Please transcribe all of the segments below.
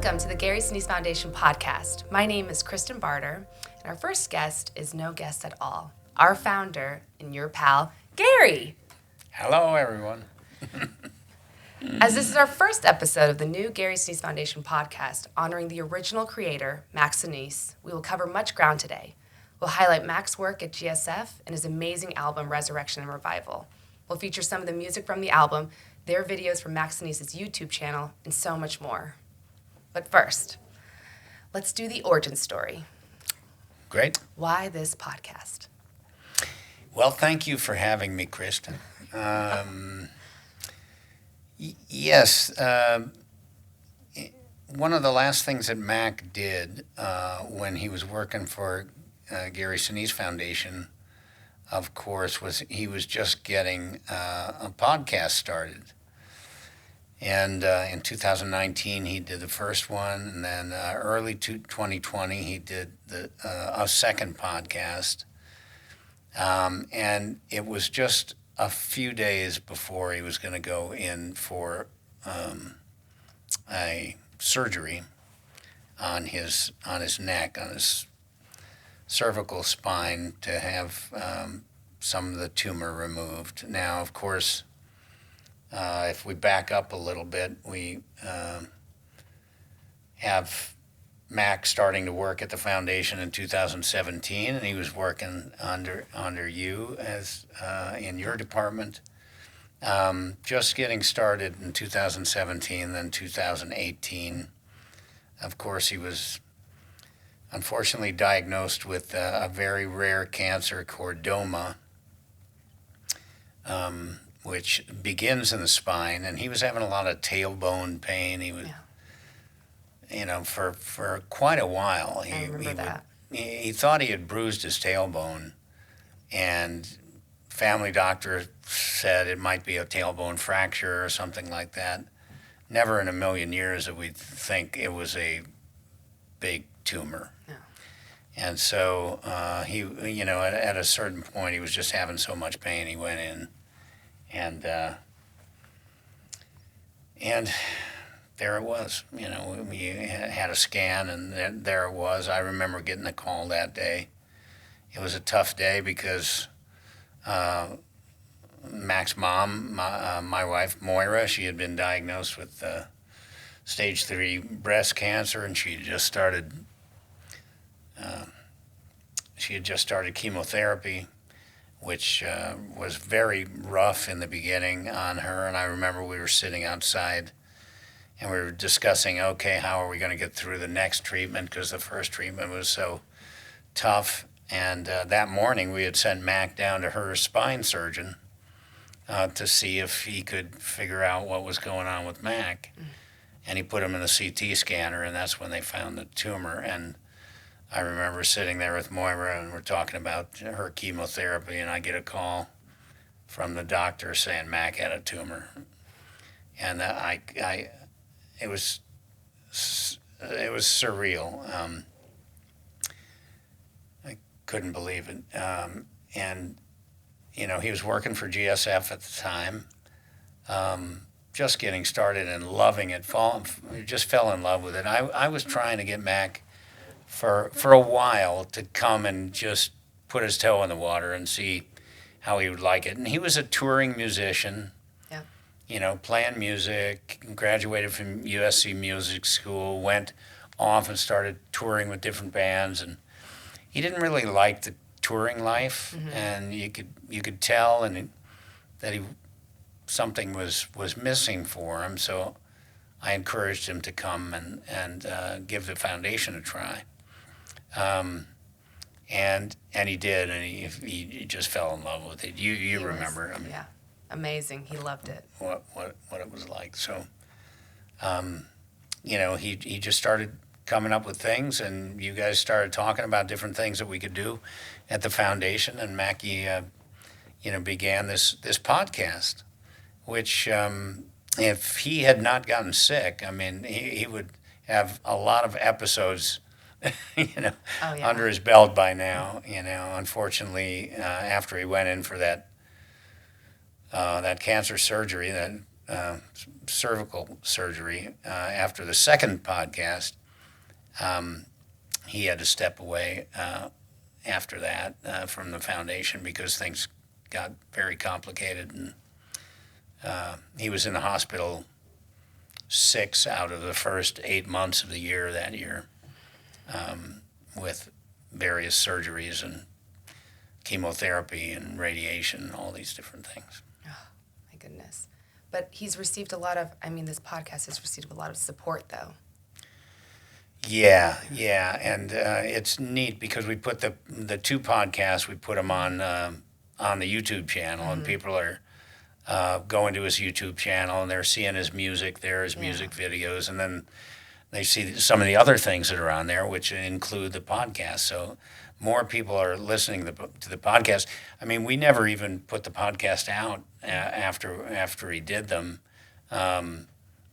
Welcome to the Gary Sinise Foundation Podcast. My name is Cristin Bartter, and our first guest is no guest at all, our founder and your pal, Gary. Hello, everyone. As this is our first episode of the new Gary Sinise Foundation Podcast, honoring the original creator, Max Sinise, we will cover much ground today. We'll highlight Max's work at GSF and his amazing album, Resurrection and Revival. We'll feature some of the music from the album, their videos from Max Sinise's YouTube channel, and so much more. But first, let's do the origin story. Great. Why this podcast? Well, thank you for having me, Cristin. Yes, one of the last things that Mac did when he was working for Gary Sinise Foundation, of course, was he was just getting a podcast started. And in 2019, he did the first one, and then early 2020, he did a second podcast. And it was just a few days before he was going to go in for a surgery on his neck, on his cervical spine, to have some of the tumor removed. Now, of course, if we back up a little bit, we have Mac starting to work at the foundation in 2017, and he was working under you as in your department. Just getting started in 2017, then 2018. Of course, he was unfortunately diagnosed with a very rare cancer, chordoma, which begins in the spine, and he was having a lot of tailbone pain. He was, for quite a while. I remember that. He thought he had bruised his tailbone, and family doctor said it might be a tailbone fracture or something like that. Never in a million years did we think it was a big tumor. No. And so he, at a certain point, he was just having so much pain, he went in. And there it was. We had a scan, and there it was. I remember getting the call that day. It was a tough day because Mac's mom, my wife Moira, she had been diagnosed with stage 3 breast cancer, and she had just started chemotherapy, which was very rough in the beginning on her. And I remember we were sitting outside and we were discussing, okay, how are we going to get through the next treatment, because the first treatment was so tough. And that morning we had sent Mac down to her spine surgeon to see if he could figure out what was going on with Mac. And he put him in a CT scanner, and that's when they found the tumor. And I remember sitting there with Moira, and we're talking about her chemotherapy, and I get a call from the doctor saying Mac had a tumor, and it was surreal. I couldn't believe it, and he was working for GSF at the time, just getting started and loving it. Just fell in love with it. I was trying to get Mac for a while to come and just put his toe in the water and see how he would like it. And he was a touring musician, playing music, graduated from USC Music School, went off and started touring with different bands. And he didn't really like the touring life, and you could tell that something was missing for him. So I encouraged him to come and give the foundation a try. And he did, and he just fell in love with it. You remember? Yeah, amazing. He loved it. What it was like. So, he just started coming up with things, and you guys started talking about different things that we could do at the foundation, and Mackie, began this podcast, which if he had not gotten sick, he would have a lot of episodes under his belt by now. Unfortunately, after he went in for that cancer surgery, that cervical surgery. After the second podcast, he had to step away after that from the foundation because things got very complicated, and he was in the hospital 6 out of the first 8 months of the year that year, with various surgeries and chemotherapy and radiation and all these different things. Oh, my goodness. But he's received a lot of, this podcast has received a lot of support, though. Yeah, and it's neat because we put the 2 podcasts, we put them on the YouTube channel, and people are going to his YouTube channel, and they're seeing his music there, his music videos, and then they see some of the other things that are on there, which include the podcast. So more people are listening to the podcast. We never even put the podcast out after he did them.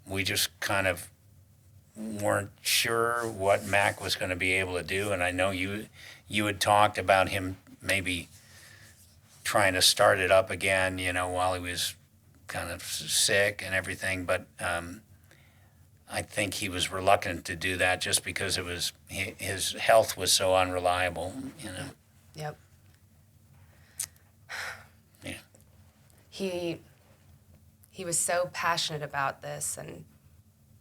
We just kind of weren't sure what Mac was going to be able to do, and I know you had talked about him maybe trying to start it up again, while he was kind of sick and everything, but I think he was reluctant to do that just because his health was so unreliable, Yep. Yeah. He was so passionate about this, and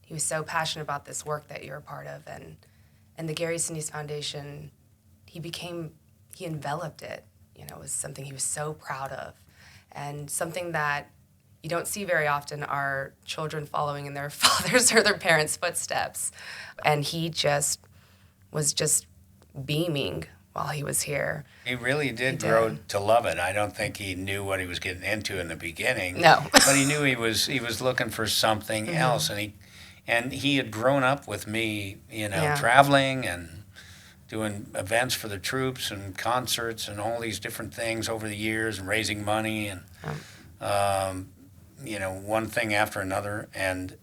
he was so passionate about this work that you're a part of, and the Gary Sinise Foundation, he enveloped it. It was something he was so proud of, and something that you don't see very often are children following in their fathers' or their parents' footsteps. And he was beaming while he was here. He really did grow to love it. I don't think he knew what he was getting into in the beginning. No. But he knew he was looking for something else, and he had grown up with me, traveling and doing events for the troops and concerts and all these different things over the years and raising money and one thing after another. And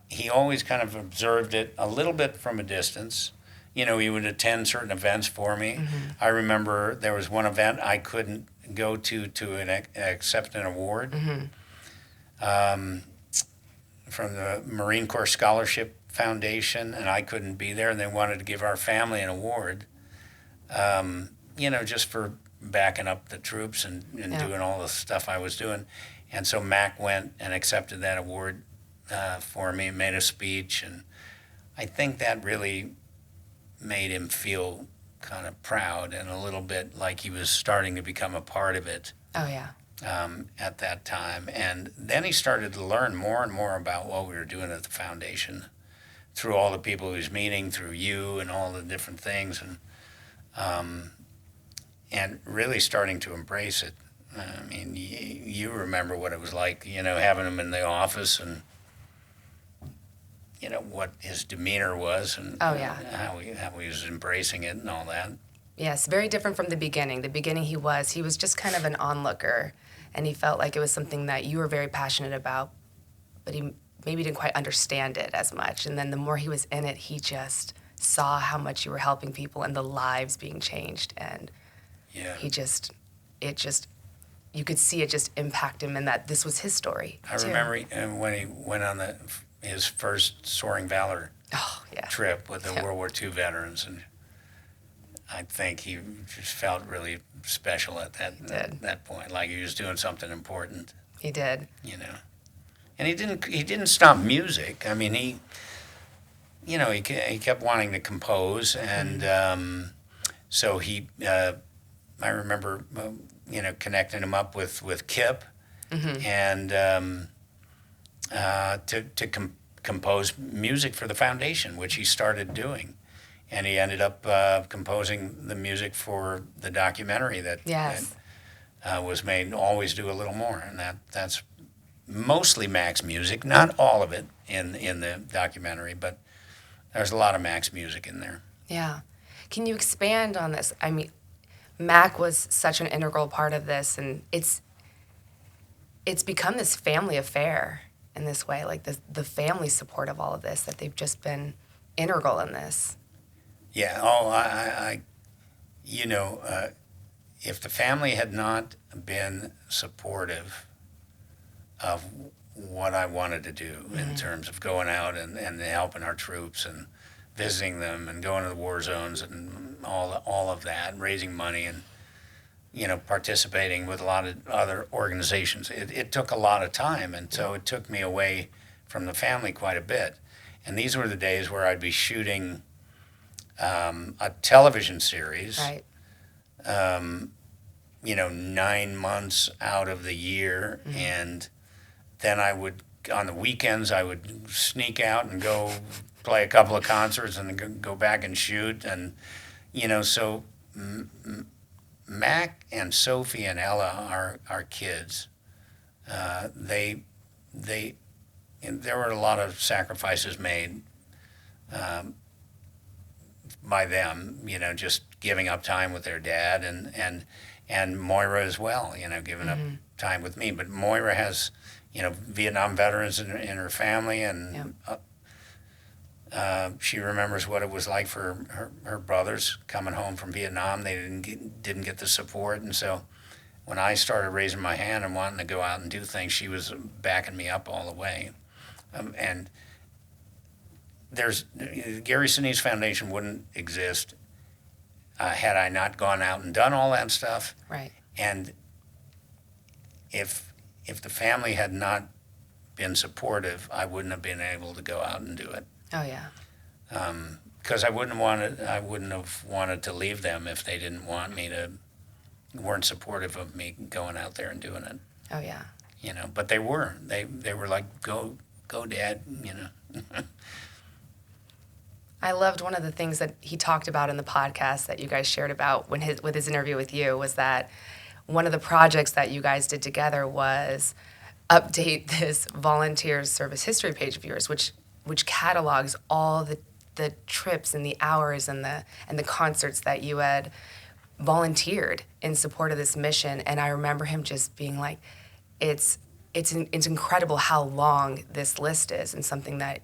he always kind of observed it a little bit from a distance. He would attend certain events for me. I remember there was one event I couldn't go to accept an award from the Marine Corps Scholarship Foundation, and I couldn't be there, and they wanted to give our family an award, just for backing up the troops and doing all the stuff I was doing. And so Mac went and accepted that award for me and made a speech, and I think that really made him feel kind of proud and a little bit like he was starting to become a part of it. Oh, yeah. At that time. And then he started to learn more and more about what we were doing at the foundation through all the people he was meeting, through you and all the different things, and really starting to embrace it. You remember what it was like, having him in the office and, what his demeanor was and how he was embracing it and all that. Yes, very different from the beginning. The beginning he was just kind of an onlooker, and he felt like it was something that you were very passionate about, but he maybe didn't quite understand it as much. And then the more he was in it, he just saw how much you were helping people and the lives being changed. And you could see it just impact him, and that this was his story. I remember when he went on his first Soaring Valor trip with the World War II veterans, and I think he just felt really special at that point, like he was doing something important. He did. And he didn't stop music. He kept wanting to compose, and so I remember connecting him up with Kip, and to compose music for the foundation, which he started doing. And he ended up composing the music for the documentary that was made, Always Do a Little More. And that's mostly Mac's music, not all of it in the documentary, but there's a lot of Mac's music in there. Yeah. Can you expand on this? Mac was such an integral part of this, and it's become this family affair in this way, like the family support of all of this, that they've just been integral in this. Yeah. Oh, if the family had not been supportive of what I wanted to do in terms of going out and helping our troops and visiting them and going to the war zones and all of that, and raising money and, participating with a lot of other organizations. It took a lot of time, and so it took me away from the family quite a bit. And these were the days where I'd be shooting a television series, Right. 9 months out of the year, and then I would, on the weekends, I would sneak out and go play a couple of concerts and then go back and shoot. And, so Mac and Sophie and Ella, our kids, there were a lot of sacrifices made by them, just giving up time with their dad, and Moira as well, giving up time with me. But Moira has, Vietnam veterans in her family, and she remembers what it was like for her brothers coming home from Vietnam. They didn't get the support, and so when I started raising my hand and wanting to go out and do things, she was backing me up all the way. And Gary Sinise Foundation wouldn't exist had I not gone out and done all that stuff. Right. And if the family had not been supportive, I wouldn't have been able to go out and do it. Oh yeah. Because I wouldn't have wanted to leave them if they didn't want me to, weren't supportive of me going out there and doing it. Oh yeah. But they were. They were like, go, Dad. I loved one of the things that he talked about in the podcast that you guys shared about with his interview with you was that one of the projects that you guys did together was update this volunteer service history page of yours, which catalogs all the trips and the hours and the concerts that you had volunteered in support of this mission. And I remember him just being like, it's incredible how long this list is, and something that,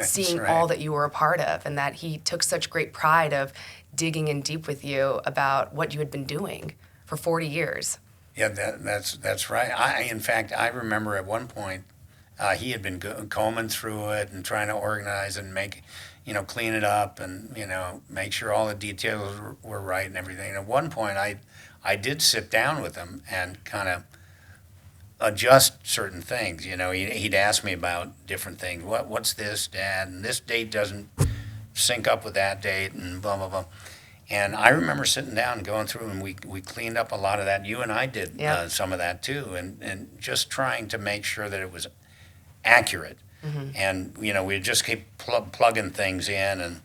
seeing right. all that you were a part of, and that he took such great pride of digging in deep with you about what you had been doing for 40 years. Yeah, that's right. In fact, I remember at one point he had been combing through it and trying to organize and make, clean it up and, make sure all the details were right and everything. And at one point, I did sit down with him and kind of adjust certain things. He'd ask me about different things. What's this, Dad? And this date doesn't sync up with that date, and blah blah blah. And I remember sitting down and going through, and we cleaned up a lot of that. You and I did some of that too, and just trying to make sure that it was accurate. And we just keep plugging things in, and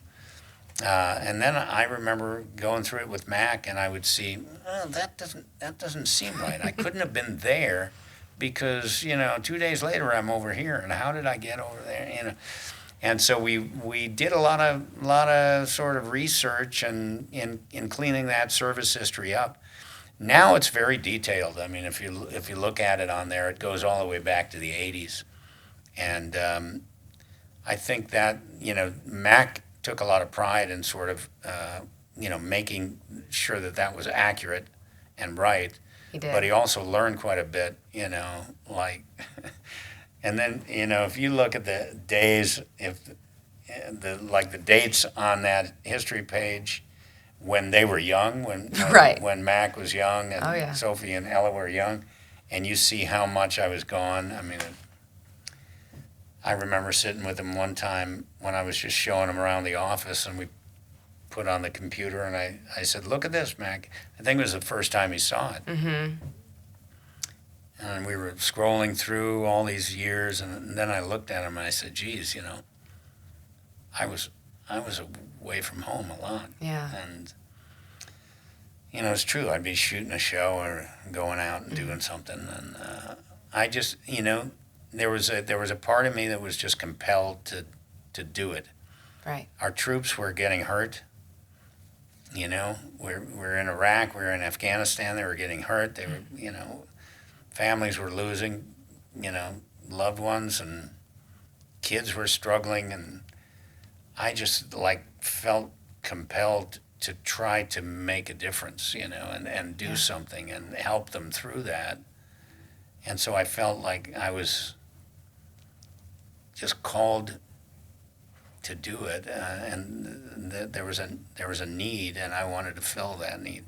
then I remember going through it with Mac, and I would see, oh, that doesn't seem right. I couldn't have been there. Because 2 days later I'm over here, and how did I get over there? And so we did a lot of sort of research and in cleaning that service history up. Now it's very detailed. I mean, if you look at it on there, it goes all the way back to the 80s, and I think that Mac took a lot of pride in sort of making sure that was accurate and right. He did. But he also learned quite a bit, and then, if you look at the days, the dates on that history page when they were young, when Mac was young and Sophie and Ella were young, and you see how much I was gone. I mean, I remember sitting with him one time when I was just showing him around the office, and we put on the computer, and I said, "Look at this, Mac." I think it was the first time he saw it. Mm-hmm. And we were scrolling through all these years, and then I looked at him and I said, "Geez, I was away from home a lot." Yeah. And it's true. I'd be shooting a show or going out and doing something, and I just, there was a part of me that was just compelled to do it. Right. Our troops were getting hurt. We're in Iraq, we're in Afghanistan, they were getting hurt. They were, families were losing, loved ones, and kids were struggling, and I just felt compelled to try to make a difference, and do something and help them through that. And so I felt like I was just called to do it, and there was a need, and I wanted to fill that need.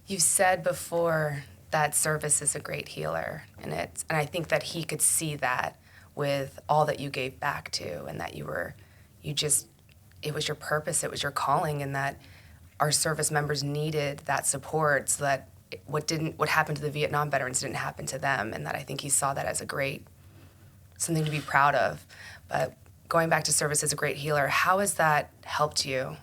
You said before that service is a great healer, and I think that he could see that with all that you gave back to, and that it was your purpose, it was your calling, and that our service members needed that support so that what happened to the Vietnam veterans didn't happen to them, and that I think he saw that as something to be proud of. But going back to service as a great healer, how has that helped you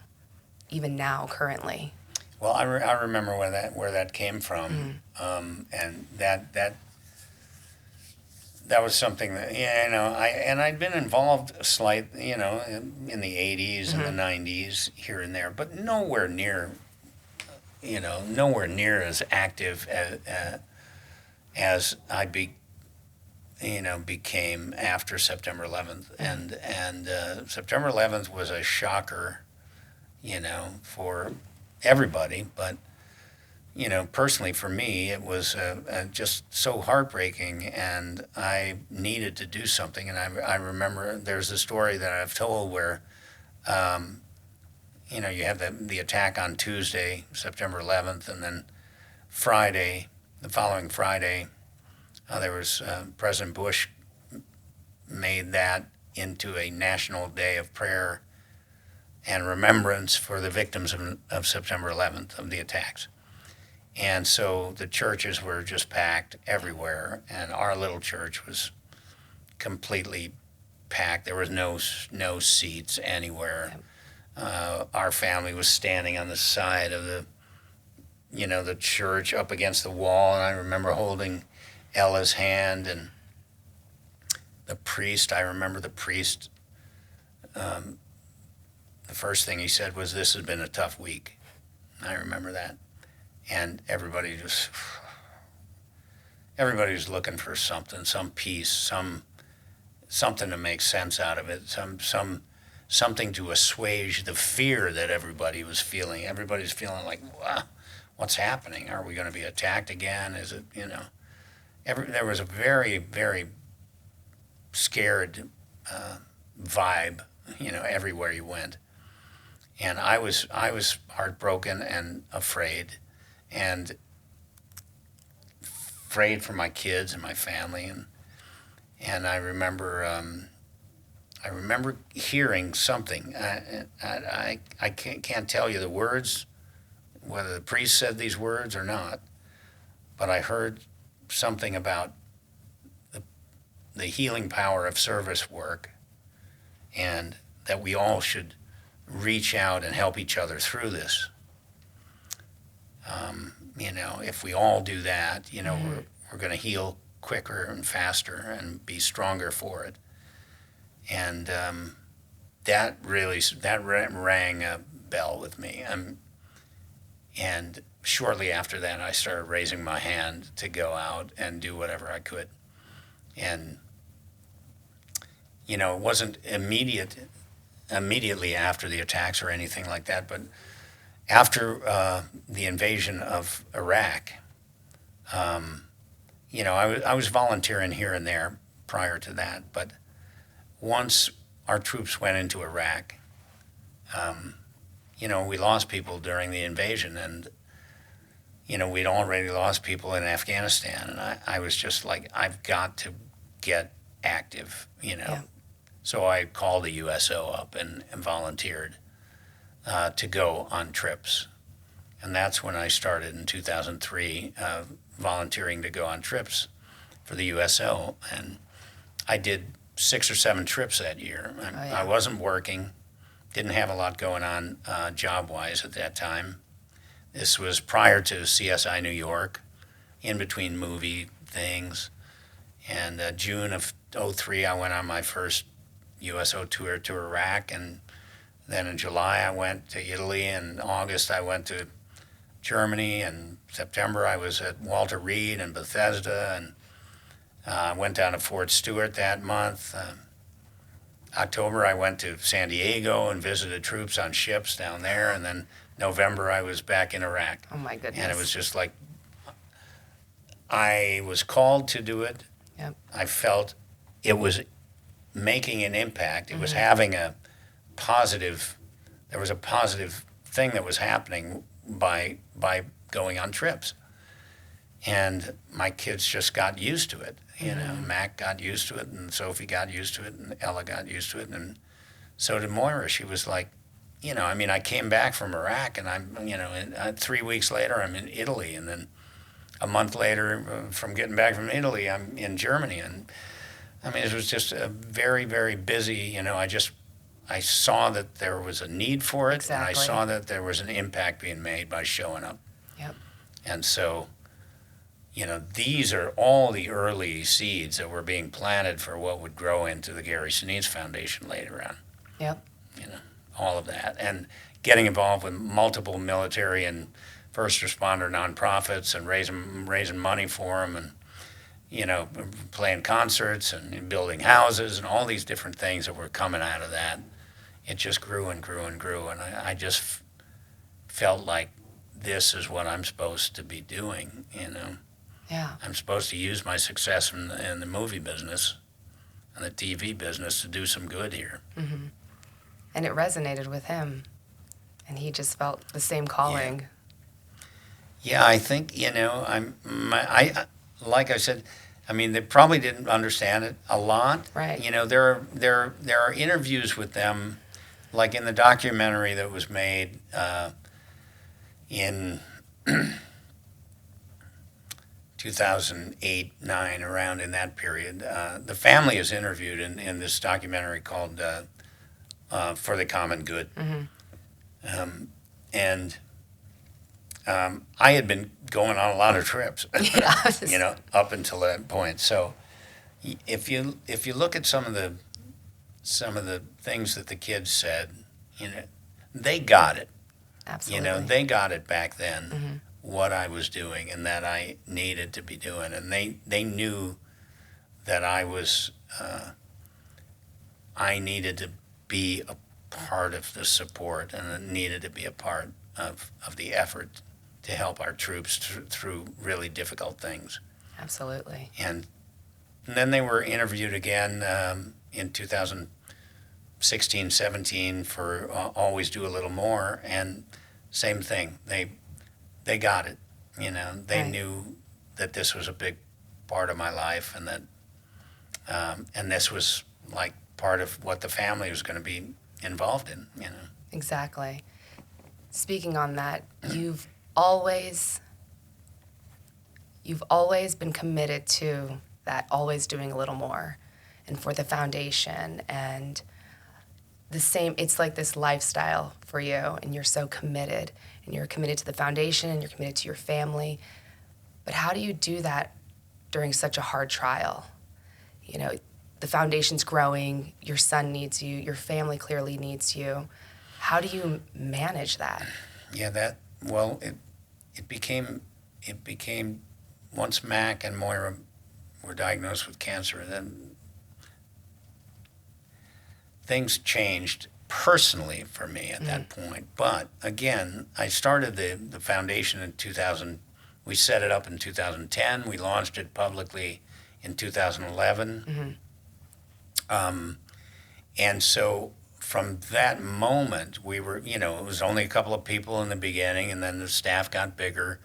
even now, currently? Well, I remember where that came from, and that was something that I'd been involved in the 80s and the 90s here and there, but nowhere near as active as I became after September 11th, and September 11th was a shocker, for everybody, but personally for me, it was just so heartbreaking, and I needed to do something. And I remember there's a story that I've told where, you have the attack on Tuesday, September 11th, and then the following Friday, there was President Bush made that into a national day of prayer and remembrance for the victims of September 11th, of the attacks. And so the churches were just packed everywhere, and our little church was completely packed. There was no seats anywhere. Our family was standing on the side of the church up against the wall, and I remember holding Ella's hand, and the priest, the first thing he said was, "This has been a tough week." I remember that. And everybody was looking for something, some peace, something to make sense out of it, something to assuage the fear that everybody was feeling. Everybody's feeling like, wow, what's happening? Are we going to be attacked again? Is it, there was a very, very scared vibe, everywhere you went. And I was heartbroken and afraid for my kids and my family, and I remember hearing something. I can't tell you the words, whether the priest said these words or not, but I heard something about the healing power of service work, and that we all should reach out and help each other through this. If we all do that, we're going to heal quicker and faster and be stronger for it. And that rang a bell with me. And shortly after that, I started raising my hand to go out and do whatever I could. And it wasn't immediately after the attacks or anything like that, but after the invasion of Iraq, I was volunteering here and there prior to that, but once our troops went into Iraq, we lost people during the invasion, and we'd already lost people in Afghanistan, and I was just like, I've got to get active, Yeah. So I called the USO up and volunteered to go on trips. And that's when I started in 2003 volunteering to go on trips for the USO. And I did 6 or 7 trips that year. I wasn't working, didn't have a lot going on job-wise at that time. This was prior to CSI New York, in between movie things. And June of 2003, I went on my first USO tour to Iraq, and then in July I went to Italy, and August I went to Germany, and September I was at Walter Reed and Bethesda, and I went down to Fort Stewart that month. October I went to San Diego and visited troops on ships down there, and then November I was back in Iraq. Oh my goodness. And it was just like, I was called to do it. Yep. I felt it was making an impact. It was having a positive. There was a positive thing that was happening by going on trips, and my kids just got used to it. You know, Mac got used to it, and Sophie got used to it, and Ella got used to it, and so did Moira. She was like, you know, I mean, I came back from Iraq, and I'm, you know, 3 weeks later, I'm in Italy, and then a month later, from getting back from Italy, I'm in Germany, and I mean, it was just a very, very busy. You know, I saw that there was a need for it, Exactly. and I saw that there was an impact being made by showing up. Yep. And so, you know, these are all the early seeds that were being planted for what would grow into the Gary Sinise Foundation later on. Yep. You know, all of that. And getting involved with multiple military and first responder nonprofits and raising money for them, and, you know, playing concerts and building houses and all these different things that were coming out of that. It just grew and grew and grew. And I just felt like this is what I'm supposed to be doing, you know. Yeah. I'm supposed to use my success in the movie business and the TV business to do some good here. Mm-hmm. And it resonated with him, and he just felt the same calling. Yeah, I think, you know, like I said, I mean, they probably didn't understand it a lot. Right. You know, there are interviews with them, like in the documentary that was made in 2008, 9, around in that period. The family is interviewed in this documentary called For the Common Good. And I had been going on a lot of trips, you know, up until that point. So if you look at some of the things that the kids said, you know, they got it. Absolutely. You know, they got it back then, what I was doing and that I needed to be doing. And they knew that I needed to be a part of the support, and it needed to be a part of the effort to help our troops through really difficult things. Absolutely. And then they were interviewed again in 2016, 17 for Always Do a Little More, and same thing. They got it. You know, they knew that this was a big part of my life, and that and this was like part of what the family was going to be involved in. You know. Exactly. Speaking on that, you've always been committed to that, always doing a little more, and for the foundation, and the same, it's like this lifestyle for you, and you're so committed, and you're committed to the foundation, and you're committed to your family. But how do you do that during such a hard trial? You know, the foundation's growing, your son needs you, your family clearly needs you. How do you manage that? Yeah, it became once Mac and Moira were diagnosed with cancer, then things changed personally for me at that point. But again, I started the foundation in 2000. We set it up in 2010. We launched it publicly in 2011. And so from that moment, we were, you know, it was only a couple of people in the beginning, and then the staff got bigger.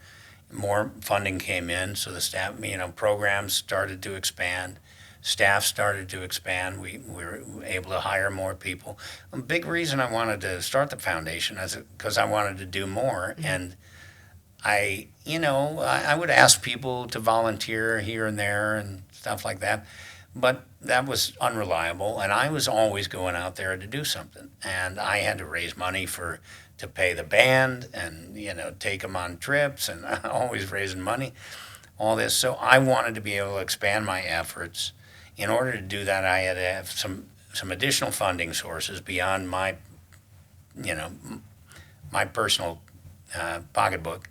More funding came in, so the staff, you know, programs started to expand. Staff started to expand. We were able to hire more people. A big reason I wanted to start the foundation is because I wanted to do more. And I would ask people to volunteer here and there and stuff like that. But that was unreliable, and I was always going out there to do something. And I had to raise money to pay the band and, you know, take them on trips, and always raising money, all this. So I wanted to be able to expand my efforts. In order to do that, I had to have some additional funding sources beyond my, you know, my personal pocketbook.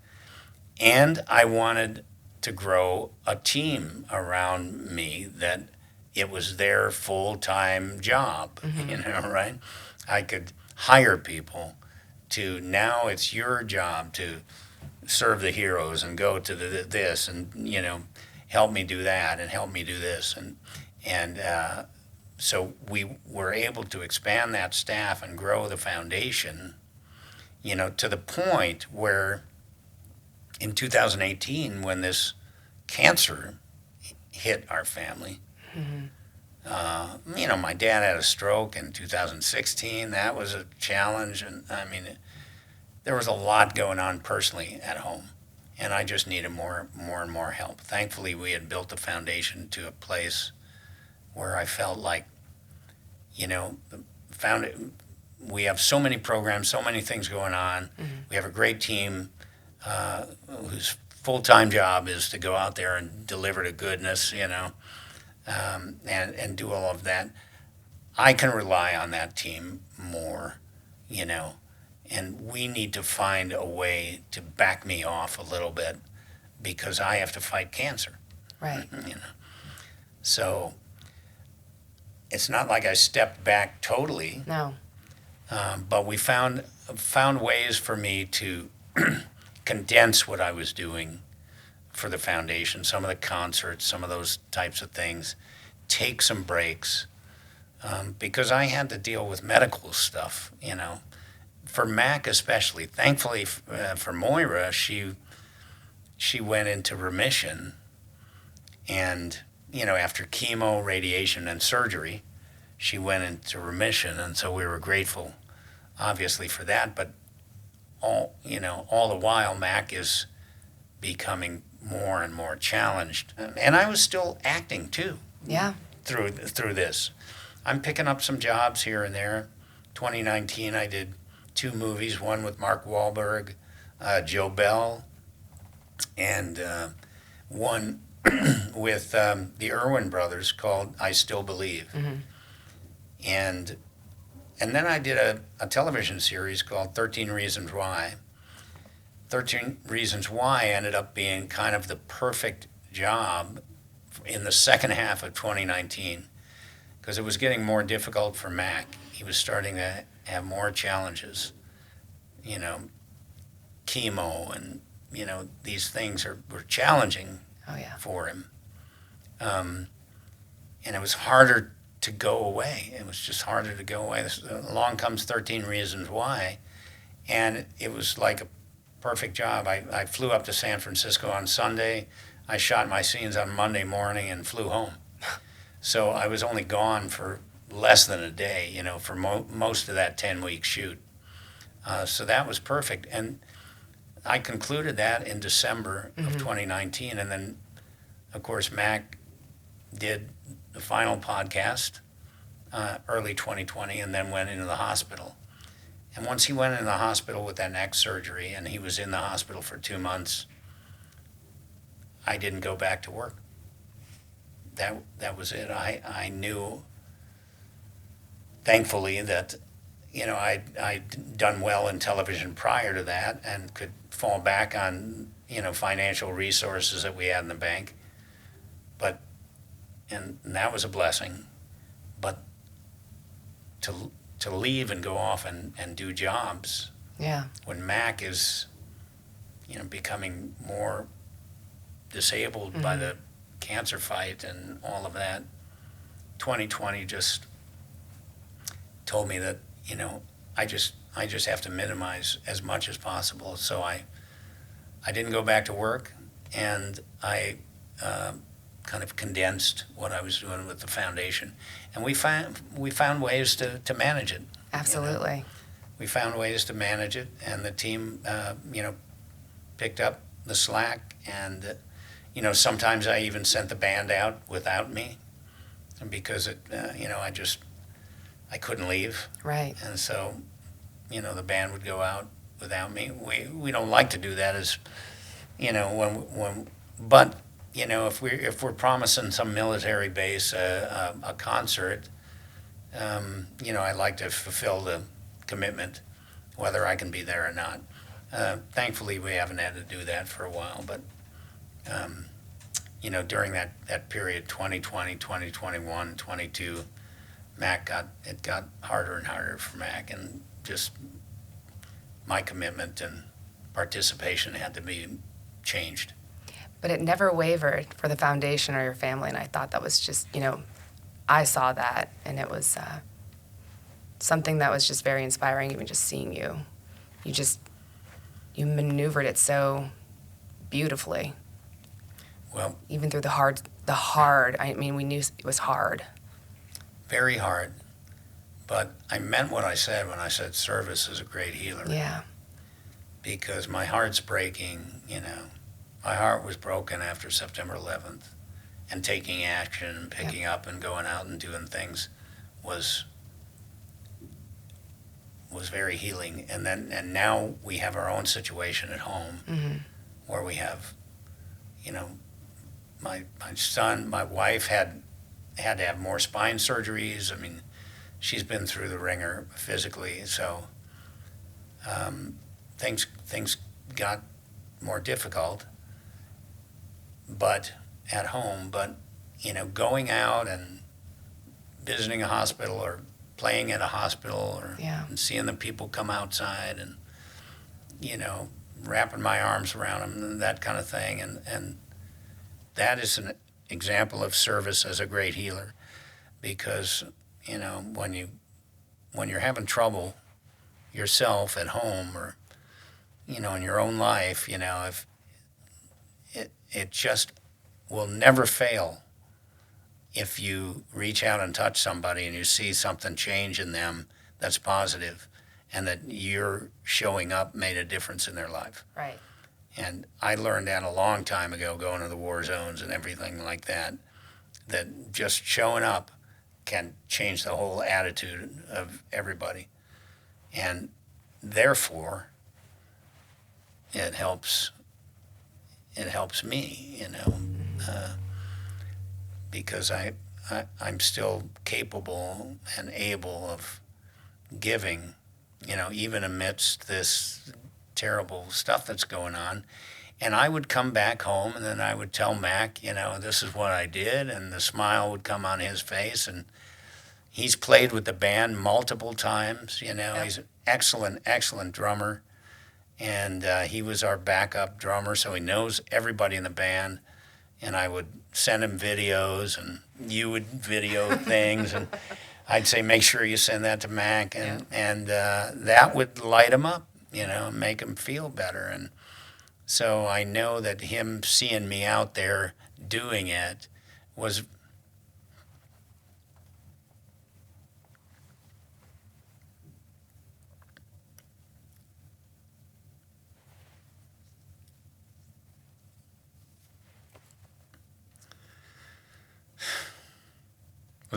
And I wanted to grow a team around me that it was their full-time job, you know, right? I could hire people to, now it's your job to serve the heroes and go to this and, you know, help me do that and help me do this. And so we were able to expand that staff and grow the foundation, to the point where in 2018, when this cancer hit our family, my dad had a stroke in 2016. That was a challenge. And I mean, there was a lot going on personally at home. And I just needed more and more help. Thankfully, we had built the foundation to a place where I felt like, we have so many programs, so many things going on. We have a great team whose full-time job is to go out there and deliver the goodness, and do all of that. I can rely on that team more, and we need to find a way to back me off a little bit because I have to fight cancer. Right. So it's not like I stepped back totally. No. But we found ways for me to condense what I was doing for the foundation, some of the concerts, some of those types of things, take some breaks, because I had to deal with medical stuff, For Mac especially. Thankfully for Moira, she went into remission, and, after chemo, radiation, and surgery, she went into remission, and so we were grateful, obviously, for that. But all the while, Mac is becoming more and more challenged, and I was still acting too. Yeah. Through this, I'm picking up some jobs here and there. 2019, I did 2 movies, one with Mark Wahlberg, Joe Bell, and one with the Irwin brothers called I Still Believe. And then I did a television series called 13 Reasons Why. 13 Reasons Why ended up being kind of the perfect job in the second half of 2019 because it was getting more difficult for Mac. He was starting to have more challenges, chemo and, these things were challenging for him. And it was harder to go away. It was just harder to go away. Along comes 13 Reasons Why, and it was like a perfect job. I flew up to San Francisco on Sunday. I shot my scenes on Monday morning and flew home. So I was only gone for less than a day, for most of that 10-week shoot. So that was perfect. And I concluded that in December of 2019. And then, of course, Mac did the final podcast early 2020 and then went into the hospital. And once he went into the hospital with that neck surgery and he was in the hospital for 2 months, I didn't go back to work. That was it. I knew, thankfully, that I'd done well in television prior to that and could fall back on financial resources that we had in the bank. And that was a blessing. But to leave and go off and do jobs, when Mac is becoming more disabled by the cancer fight and all of that, 2020 just told me that I just have to minimize as much as possible. So I didn't go back to work, and I kind of condensed what I was doing with the foundation, and we found ways to manage it. Absolutely. We found ways to manage it, and the team picked up the slack, and sometimes I even sent the band out without me because I couldn't leave. Right. And so, the band would go out without me. We don't like to do that as, but if we're promising some military base a concert, I like to fulfill the commitment, whether I can be there or not. Thankfully, we haven't had to do that for a while, but during that period, 2020, 2021, 22, it got harder and harder for Mac, and just my commitment and participation had to be changed. But it never wavered for the foundation or your family, and I thought that was just, I saw that, and it was something that was just very inspiring, even just seeing you. You maneuvered it so beautifully. Well, even through the hard, I mean, we knew it was hard. very hard. But I meant what I said when I said service is a great healer. Yeah. Because my heart's breaking, My heart was broken after September 11th. And taking action and picking up and going out and doing things was very healing. And now we have our own situation at home where we have, my son, my wife had to have more spine surgeries. I mean, she's been through the ringer physically, so things got more difficult. But at home, going out and visiting a hospital or playing at a hospital or and seeing the people come outside and wrapping my arms around them and that kind of thing, and that is an example of service as a great healer, because when you're having trouble yourself at home or in your own life, if it just will never fail if you reach out and touch somebody and you see something change in them that's positive and that you're showing up made a difference in their life. Right. And I learned that a long time ago, going to the war zones and everything like that just showing up can change the whole attitude of everybody. And therefore, it helps me, because I'm still capable and able of giving, even amidst this terrible stuff that's going on. And I would come back home and then I would tell Mac, this is what I did, and the smile would come on his face. And he's played with the band multiple times, He's an excellent drummer. And he was our backup drummer, so he knows everybody in the band. And I would send him videos, and you would video things, and I'd say, make sure you send that to Mac, and that would light him up, make him feel better. And so I know that him seeing me out there doing it was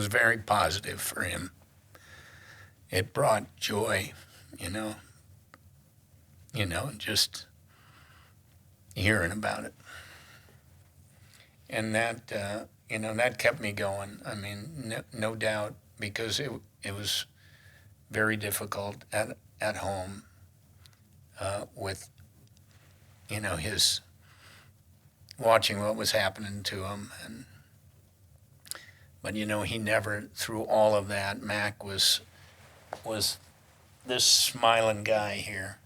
very positive for him. It brought joy, just hearing about it. And that, that kept me going. I mean, no doubt, because it was very difficult at home with, his watching what was happening to him. But he never, through all of that, Mac was this smiling guy here.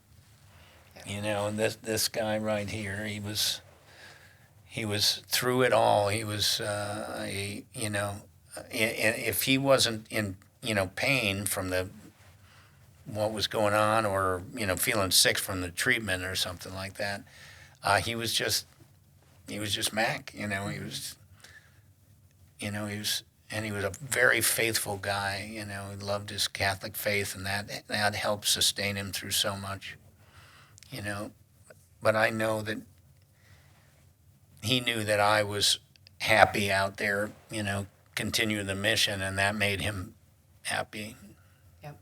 And this guy right here, he was through it all. He was, if he wasn't in, pain from what was going on, or feeling sick from the treatment or something like that, he was just Mac. He was a very faithful guy. He loved his Catholic faith, and that helped sustain him through so much. But I know that he knew that I was happy out there, continuing the mission, and that made him happy. Yep.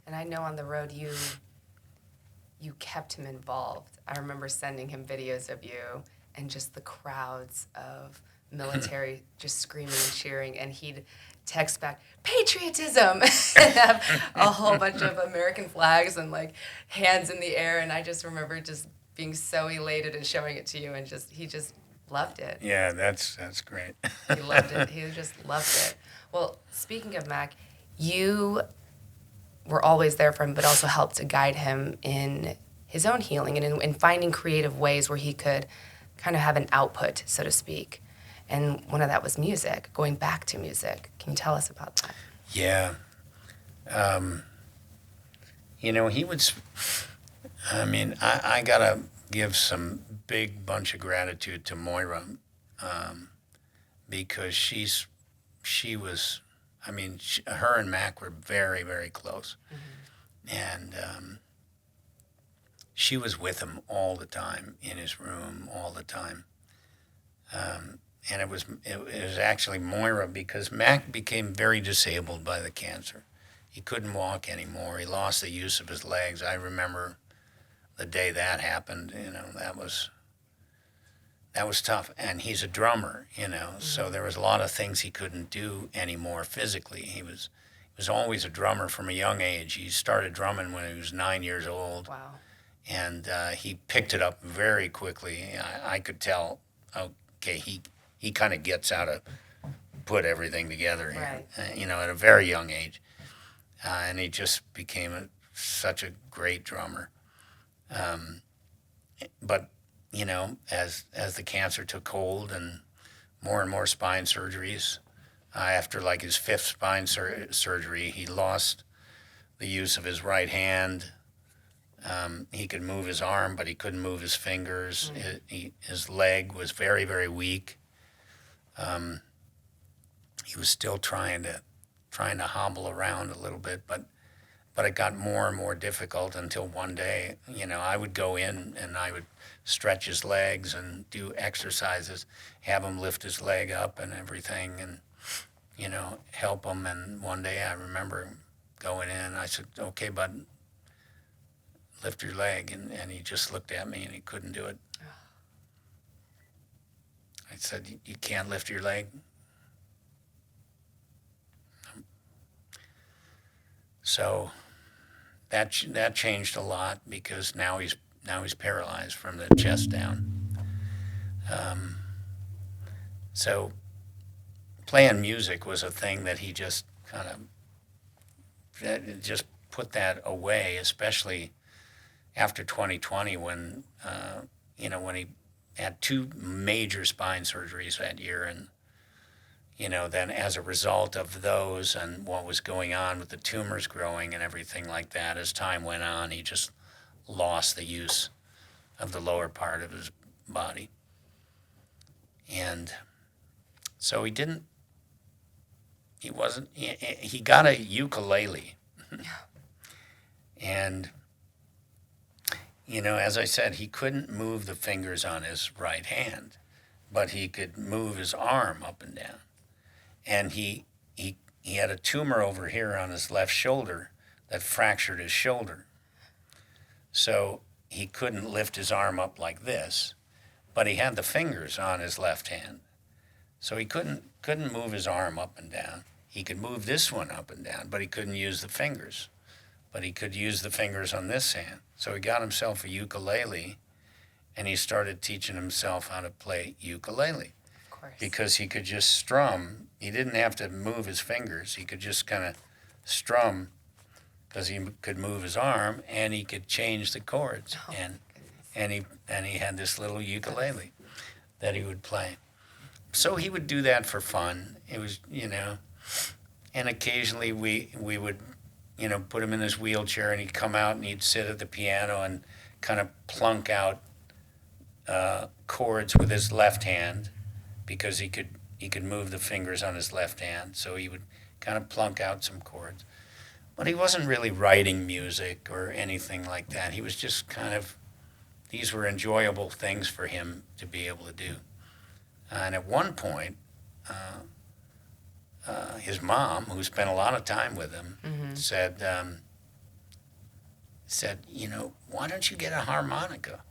And I know on the road you kept him involved. I remember sending him videos of you and just the crowds of military just screaming and cheering, and he'd text back, patriotism, and have a whole bunch of American flags and hands in the air. And I just remember just being so elated and showing it to you, and he just loved it. Yeah, that's great. He loved it. He just loved it. Well, speaking of Mac, you were always there for him, but also helped to guide him in his own healing and in finding creative ways where he could kind of have an output, so to speak. And one of that was music, going back to music. Can you tell us about that? Yeah. He would, I got to give some big bunch of gratitude to Moira, because her and Mac were very, very close. And she was with him all the time, in his room all the time. And it was actually Moira, because Mac became very disabled by the cancer. He couldn't walk anymore. He lost the use of his legs. I remember the day that happened. That was tough. And he's a drummer, so there was a lot of things he couldn't do anymore physically. He was always a drummer from a young age. He started drumming when he was 9 years old. Wow. And he picked it up very quickly. I could tell, okay, he kind of gets how to put everything together, right. At a very young age. And he just became such a great drummer. But, as the cancer took hold and more spine surgeries, after like his fifth spine surgery, he lost the use of his right hand. He could move his arm, but he couldn't move his fingers. His leg was very, very weak. He was still trying to hobble around a little bit, but it got more and more difficult until one day, I would go in and I would stretch his legs and do exercises, have him lift his leg up and everything, and help him. And one day I remember going in, I said, "Okay, bud, lift your leg," and he just looked at me and he couldn't do it. I said, "You can't lift your leg?" So that changed a lot, because now he's paralyzed from the chest down. So playing music was a thing that he just kind of just put that away, especially after 2020, when when he had 2 major spine surgeries that year. And then as a result of those and what was going on with the tumors growing and everything like that, as time went on, he just lost the use of the lower part of his body. And so he got a ukulele. And, as I said, he couldn't move the fingers on his right hand, but he could move his arm up and down. And he had a tumor over here on his left shoulder that fractured his shoulder. So he couldn't lift his arm up like this, but he had the fingers on his left hand. So he couldn't move his arm up and down. He could move this one up and down, but he couldn't use the fingers. But he could use the fingers on this hand. So he got himself a ukulele, and he started teaching himself how to play ukulele. Of course. Because he could just strum. He didn't have to move his fingers. He could just kind of strum, because he could move his arm and he could change the chords. And he had this little ukulele that he would play. So he would do that for fun. It was, and occasionally we would, put him in his wheelchair, and he'd come out and he'd sit at the piano and kind of plunk out chords with his left hand, because he could move the fingers on his left hand. So he would kind of plunk out some chords. But he wasn't really writing music or anything like that. He was just these were enjoyable things for him to be able to do. And at one point, his mom, who spent a lot of time with him, said, "Why don't you get a harmonica?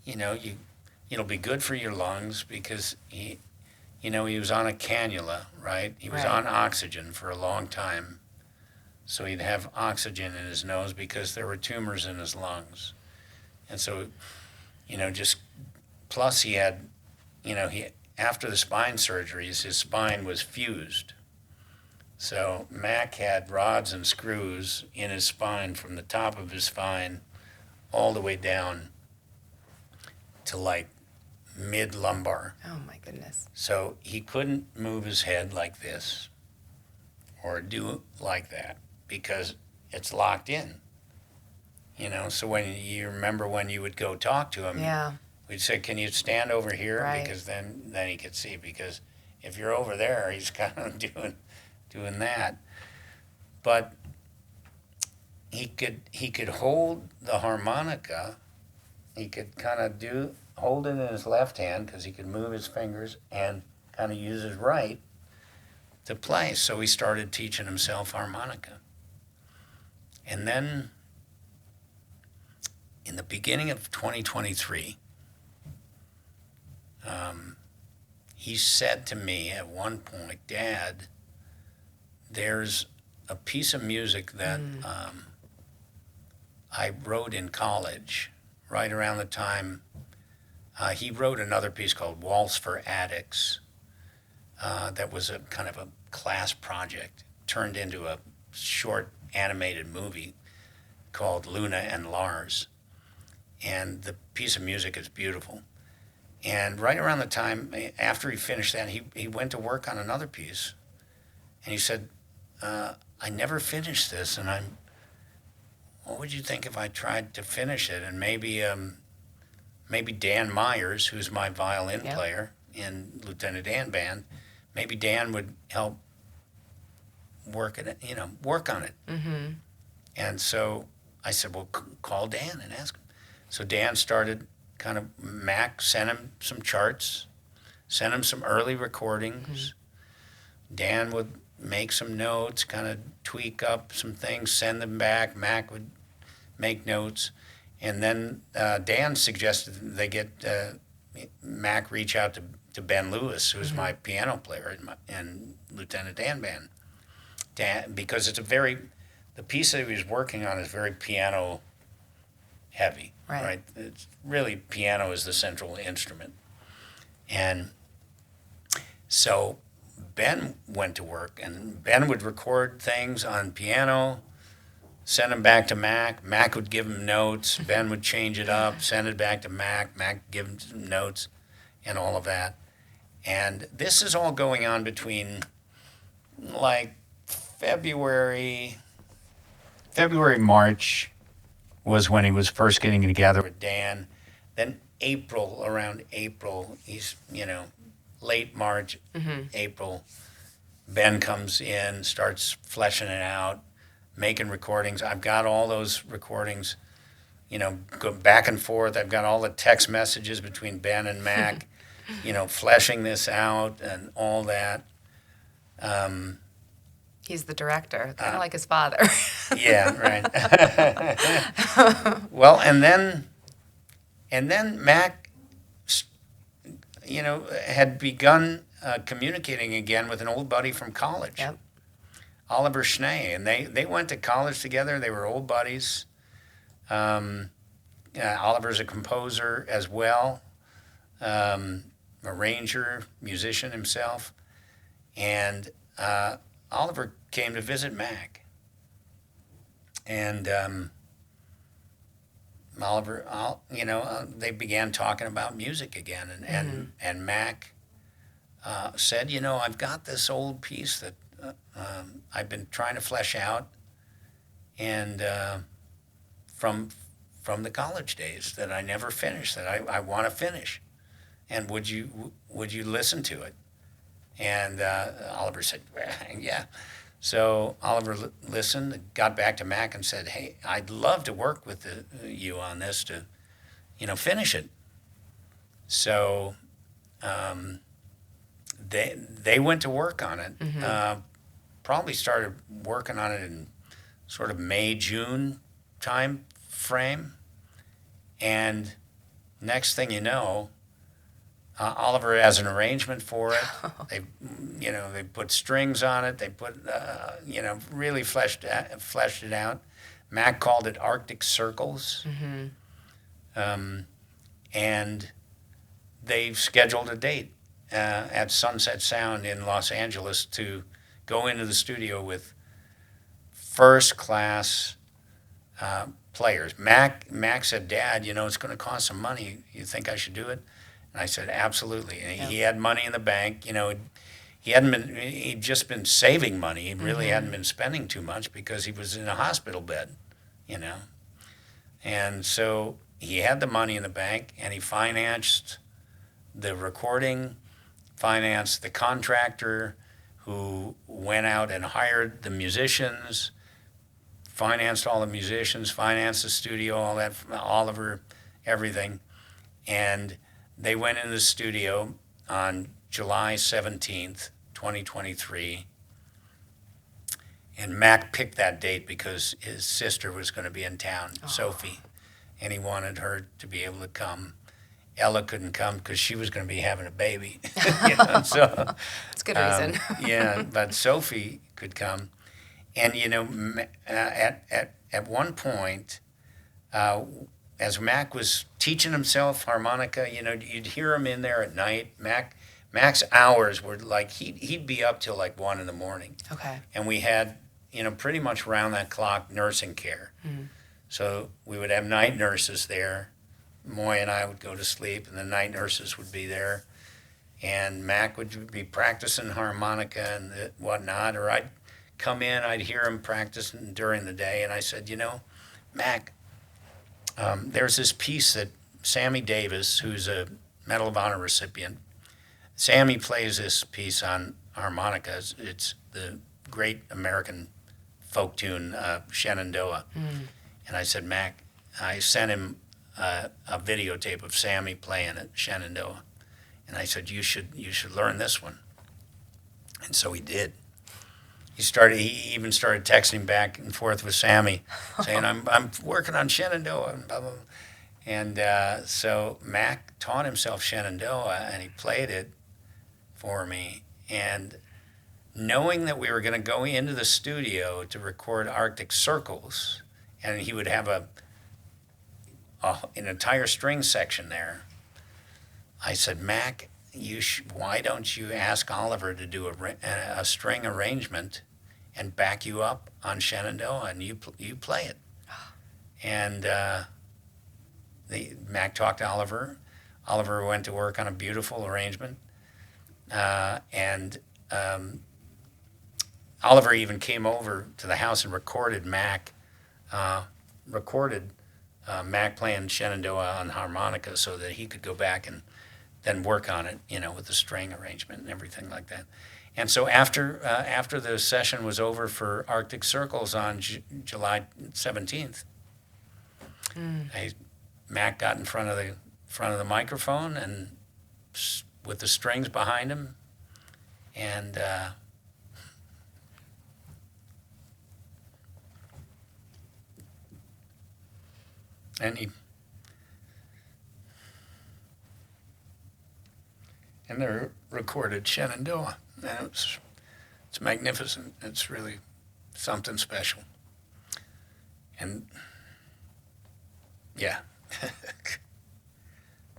It'll be good for your lungs," because he was on a cannula, right? He was on oxygen for a long time. So he'd have oxygen in his nose because there were tumors in his lungs. And so, plus he had, after the spine surgeries, his spine was fused. So Mac had rods and screws in his spine from the top of his spine all the way down to like mid-lumbar. Oh, my goodness. So he couldn't move his head like this or do like that because it's locked in. So when you remember when you would go talk to him, Yeah. we'd say, can you stand over here? Right. Because then he could see. Because if you're over there, he's kind of doing that. But he could hold the harmonica. He could kind of hold it in his left hand because he could move his fingers and kind of use his right to play. So he started teaching himself harmonica. And then in the beginning of 2023, he said to me at one point, Dad, there's a piece of music that I wrote in college, right around the time he wrote another piece called Waltz for Addicts that was a kind of a class project, turned into a short animated movie called Luna and Lars. And the piece of music is beautiful. And right around the time after he finished that, he went to work on another piece. And he said, I never finished this, and what would you think if I tried to finish it? And maybe Dan Myers, who's my violin player in Lieutenant Dan Band, maybe Dan would help work on it. Mm-hmm. And so I said, well, call Dan and ask him. So Dan started Mac sent him some charts, sent him some early recordings. Mm-hmm. Dan would make some notes, kind of tweak up some things, send them back. Mac would make notes. And then Dan suggested they get Mac reach out to Ben Lewis, who's my piano player in Lieutenant Dan Band. Because it's the piece that he was working on is very piano heavy, right? It's really, piano is the central instrument. And so Ben went to work, and Ben would record things on piano, send them back to Mac. Mac would give him notes. Ben would change it up, send it back to Mac. Mac would give him some notes and all of that. And this is all going on between like February, March was when he was first getting together with Dan. Then around April, he's, late March, April, Ben comes in, starts fleshing it out, making recordings. I've got all those recordings, go back and forth. I've got all the text messages between Ben and Mac, fleshing this out and all that. He's the director, kind of like his father. Yeah, right. Well, and then Mac, had begun communicating again with an old buddy from college, yep. Oliver Schnee, and they went to college together. They were old buddies. Oliver's a composer as well, arranger, musician himself, and Oliver came to visit Mac, and Oliver, they began talking about music again, and Mac said, I've got this old piece that I've been trying to flesh out, and from the college days that I never finished, that I want to finish, and would you listen to it? And Oliver said, yeah. So Oliver listened, got back to Mac and said, hey, I'd love to work with you on this to, finish it. So they went to work on it. Mm-hmm. Probably started working on it in sort of May, June time frame. And next thing you know, Oliver has an arrangement for it. They put strings on it. They put, really fleshed it out. Mac called it Arctic Circles. Mm-hmm. And they scheduled a date at Sunset Sound in Los Angeles to go into the studio with first-class players. Mac said, Dad, it's going to cost some money. You think I should do it? And I said, absolutely. And he had money in the bank. He'd just been saving money. He really hadn't been spending too much because he was in a hospital bed, And so he had the money in the bank, and he financed the recording, financed the contractor who went out and hired the musicians, financed all the musicians, financed the studio, all that, Oliver, everything. And they went in the studio on July 17th, 2023. And Mac picked that date because his sister was going to be in town, Sophie, and he wanted her to be able to come. Ella couldn't come because she was going to be having a baby. So That's a good reason. yeah, but Sophie could come. And, at one point, as Mac was teaching himself harmonica, you'd hear him in there at night. Mac's hours were like, he'd be up till like 1 a.m. Okay. And we had, pretty much round that clock nursing care. Mm-hmm. So we would have night nurses there. Moy and I would go to sleep, and the night nurses would be there. And Mac would be practicing harmonica and whatnot, or I'd come in, I'd hear him practicing during the day, and I said, Mac, there's this piece that Sammy Davis, who's a Medal of Honor recipient, Sammy plays this piece on harmonica. It's the great American folk tune, Shenandoah. And I said, Mac, I sent him a videotape of Sammy playing at Shenandoah. And I said, you should learn this one. And so he did. He even started texting back and forth with Sammy, saying, I'm working on Shenandoah, and blah, blah, blah. And so Mac taught himself Shenandoah, and he played it for me. And knowing that we were going to go into the studio to record Arctic Circles, and he would have an entire string section there, I said, Mac, why don't you ask Oliver to do a string arrangement and back you up on Shenandoah, and you play it. And Mac talked to Oliver. Oliver went to work on a beautiful arrangement. And Oliver even came over to the house and recorded Mac playing Shenandoah on harmonica so that he could go back and then work on it, with the string arrangement and everything like that. And so after the session was over for Arctic Circles on July 17th, Mac got in front of the microphone and with the strings behind him, and he recorded Shenandoah. And it's magnificent. It's really something special. And yeah.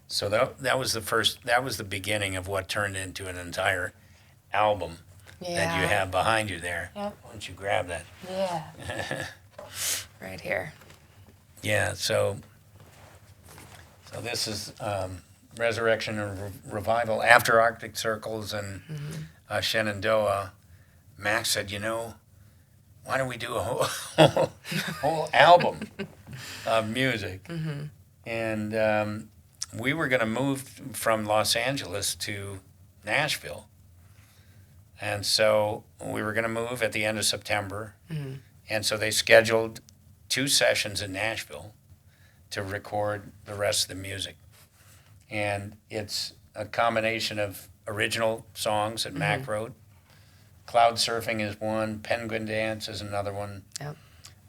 So that was the beginning of what turned into an entire album that you have behind you there. Yep. Why don't you grab that? Yeah. Right here. Yeah, so this is Resurrection and Revival after Arctic Circles and Shenandoah. Max said, why don't we do a whole album of music? Mm-hmm. And we were going to move from Los Angeles to Nashville. And so we were going to move at the end of September. Mm-hmm. And so they scheduled 2 sessions in Nashville to record the rest of the music. And it's a combination of original songs that Mac wrote. Cloud Surfing is one. Penguin Dance is another one. Yep.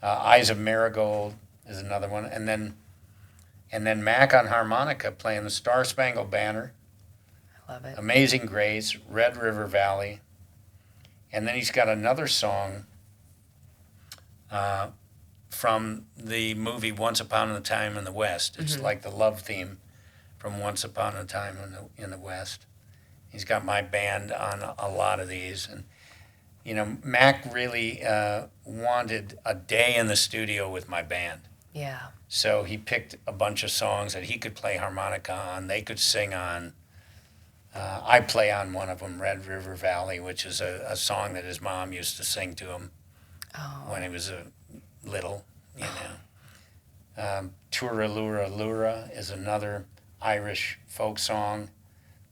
Eyes of Marigold is another one. And then Mac on harmonica playing the Star Spangled Banner. I love it. Amazing Grace, Red River Valley. And then he's got another song from the movie Once Upon a Time in the West. It's like the love theme from Once Upon a Time in the West. He's got my band on a lot of these. And, Mac really wanted a day in the studio with my band. Yeah. So he picked a bunch of songs that he could play harmonica on, they could sing on. I play on one of them, Red River Valley, which is a song that his mom used to sing to him when he was little, you know. Turalura Lura is another Irish folk song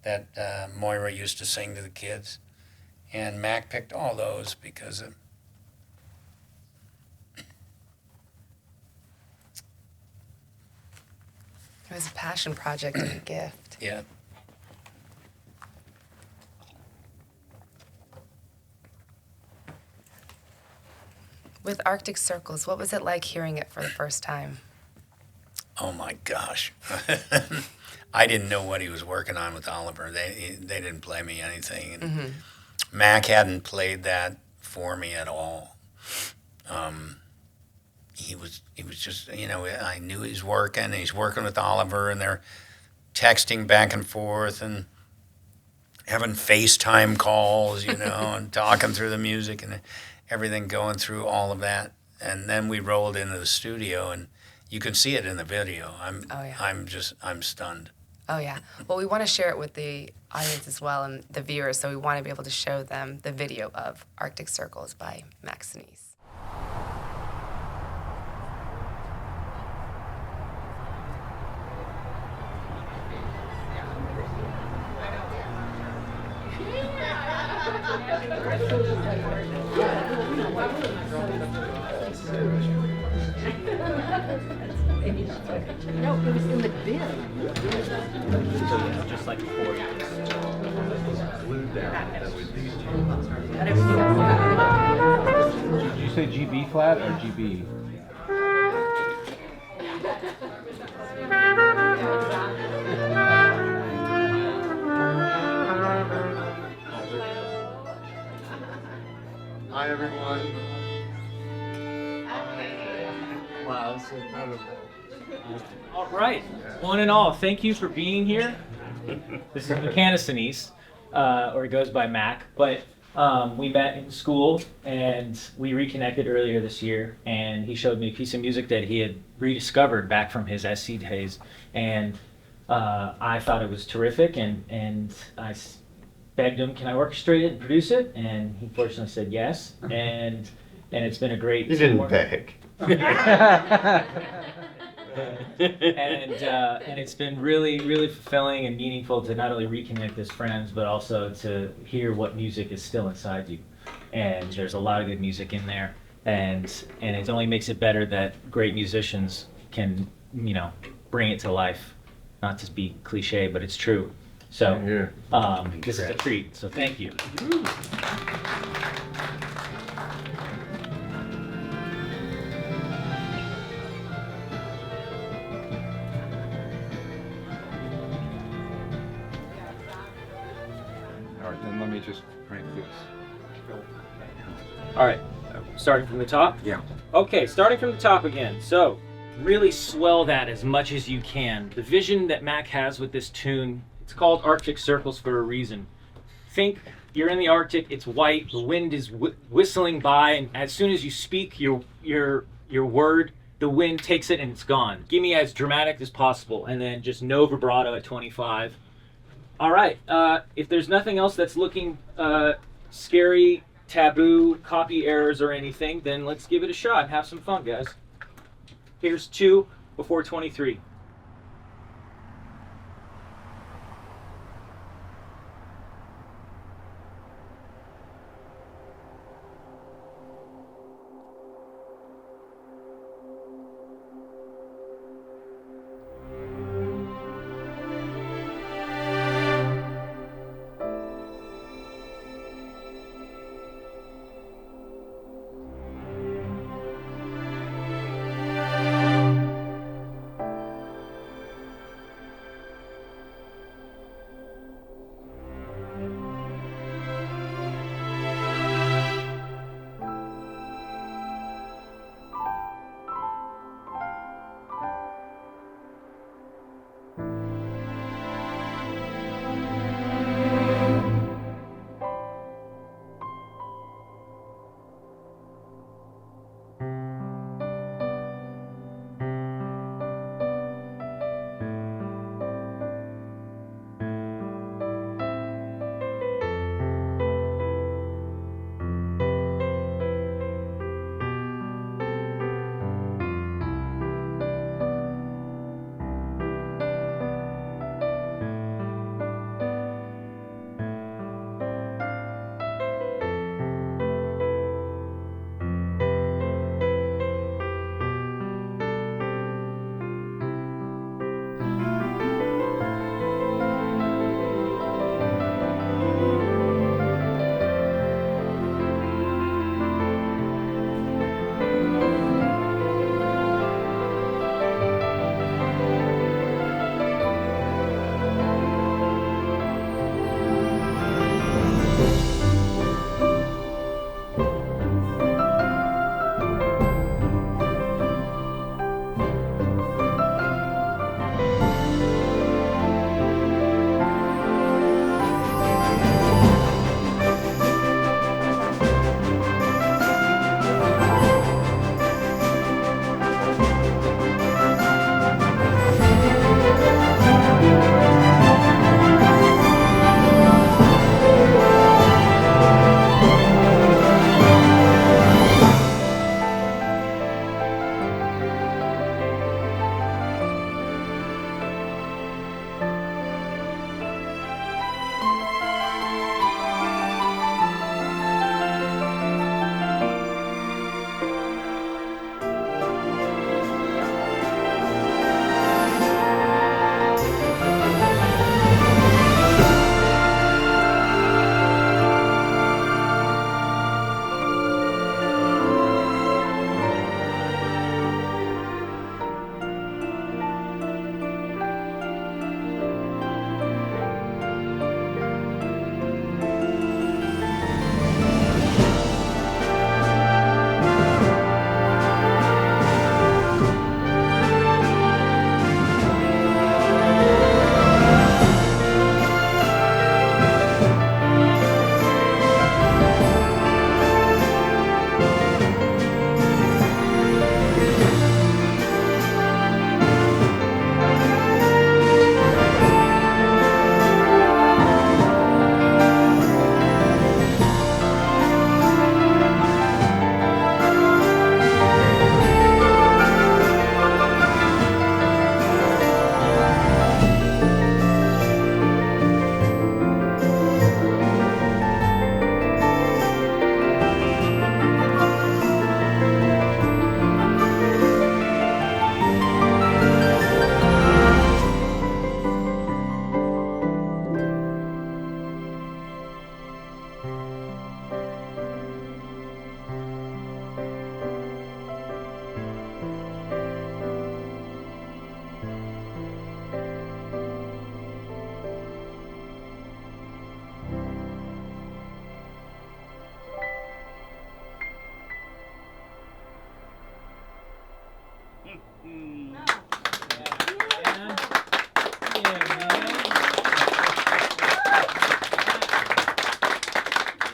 that Moira used to sing to the kids. And Mac picked all those because of... It was a passion project and a gift. Yeah. With Arctic Circles, what was it like hearing it for the first time? Oh my gosh. I didn't know what he was working on with Oliver. They didn't play me anything. And Mac hadn't played that for me at all. He was just, you know, I knew he was working. He's working with Oliver, and they're texting back and forth and having FaceTime calls, you know, and talking through the music and everything, going through all of that. And then we rolled into the studio, and you can see it in the video. I'm stunned. Oh, yeah. Well, we want to share it with the audience as well and the viewers, so we want to be able to show them the video of Arctic Circles by Max Sinise. No, it was in the bin. So yeah, just like before. Did you say GB flat or GB? Hi, everyone. Wow, that's incredible. All right, one and all, thank you for being here. This is McCann Sinise, or it goes by Mac, but we met in school and we reconnected earlier this year, and he showed me a piece of music that he had rediscovered back from his SC days, and I thought it was terrific, and I begged him, can I orchestrate it and produce it? And he fortunately said yes, and it's been a great... You didn't beg. And it's been really, really fulfilling and meaningful to not only reconnect as friends, but also to hear what music is still inside you. And there's a lot of good music in there, and it only makes it better that great musicians can, you know, bring it to life. Not to be cliche, but it's true. So this is a treat. So thank you. All right, then let me just crank this. All right, starting from the top? Yeah. Okay, starting from the top again. So, really swell that as much as you can. The vision that Mac has with this tune, it's called Arctic Circles for a reason. Think you're in the Arctic, it's white, the wind is whistling by, and as soon as you speak your word, the wind takes it and it's gone. Give me as dramatic as possible, and then just no vibrato at 25. All right, if there's nothing else that's looking scary, taboo, copy errors, or anything, then let's give it a shot and have some fun, guys. Here's 2 before 23.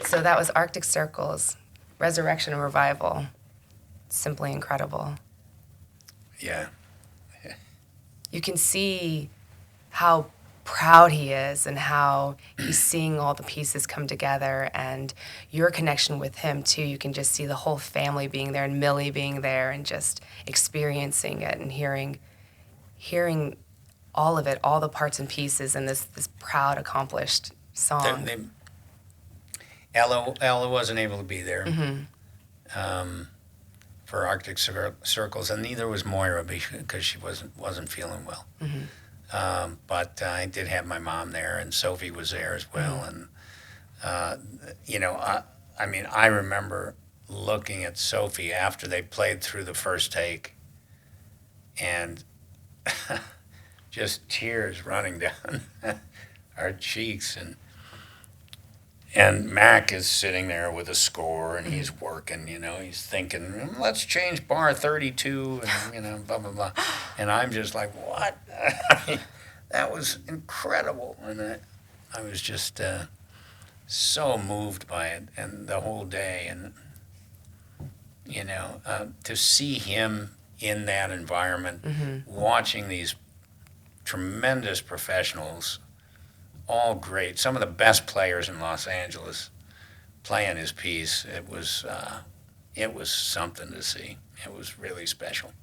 So that was Arctic Circles, Resurrection and Revival. Simply incredible. Yeah. You can see how proud he is and how he's seeing all the pieces come together, and your connection with him too. You can just see the whole family being there and Millie being there and just experiencing it and hearing all of it, all the parts and pieces in this proud, accomplished song. Ella wasn't able to be there for Arctic Circles, and neither was Moira because she wasn't feeling well. But I did have my mom there, and Sophie was there as well. And I remember looking at Sophie after they played through the first take, and just tears running down our cheeks, and Mac is sitting there with a score, and he's working, he's thinking, let's change bar 32, and, blah, blah, blah. And I'm just like, what? That was incredible. And I was just so moved by it, and the whole day. And, to see him in that environment, watching these tremendous professionals, all great. Some of the best players in Los Angeles playing his piece. It was something to see. It was really special.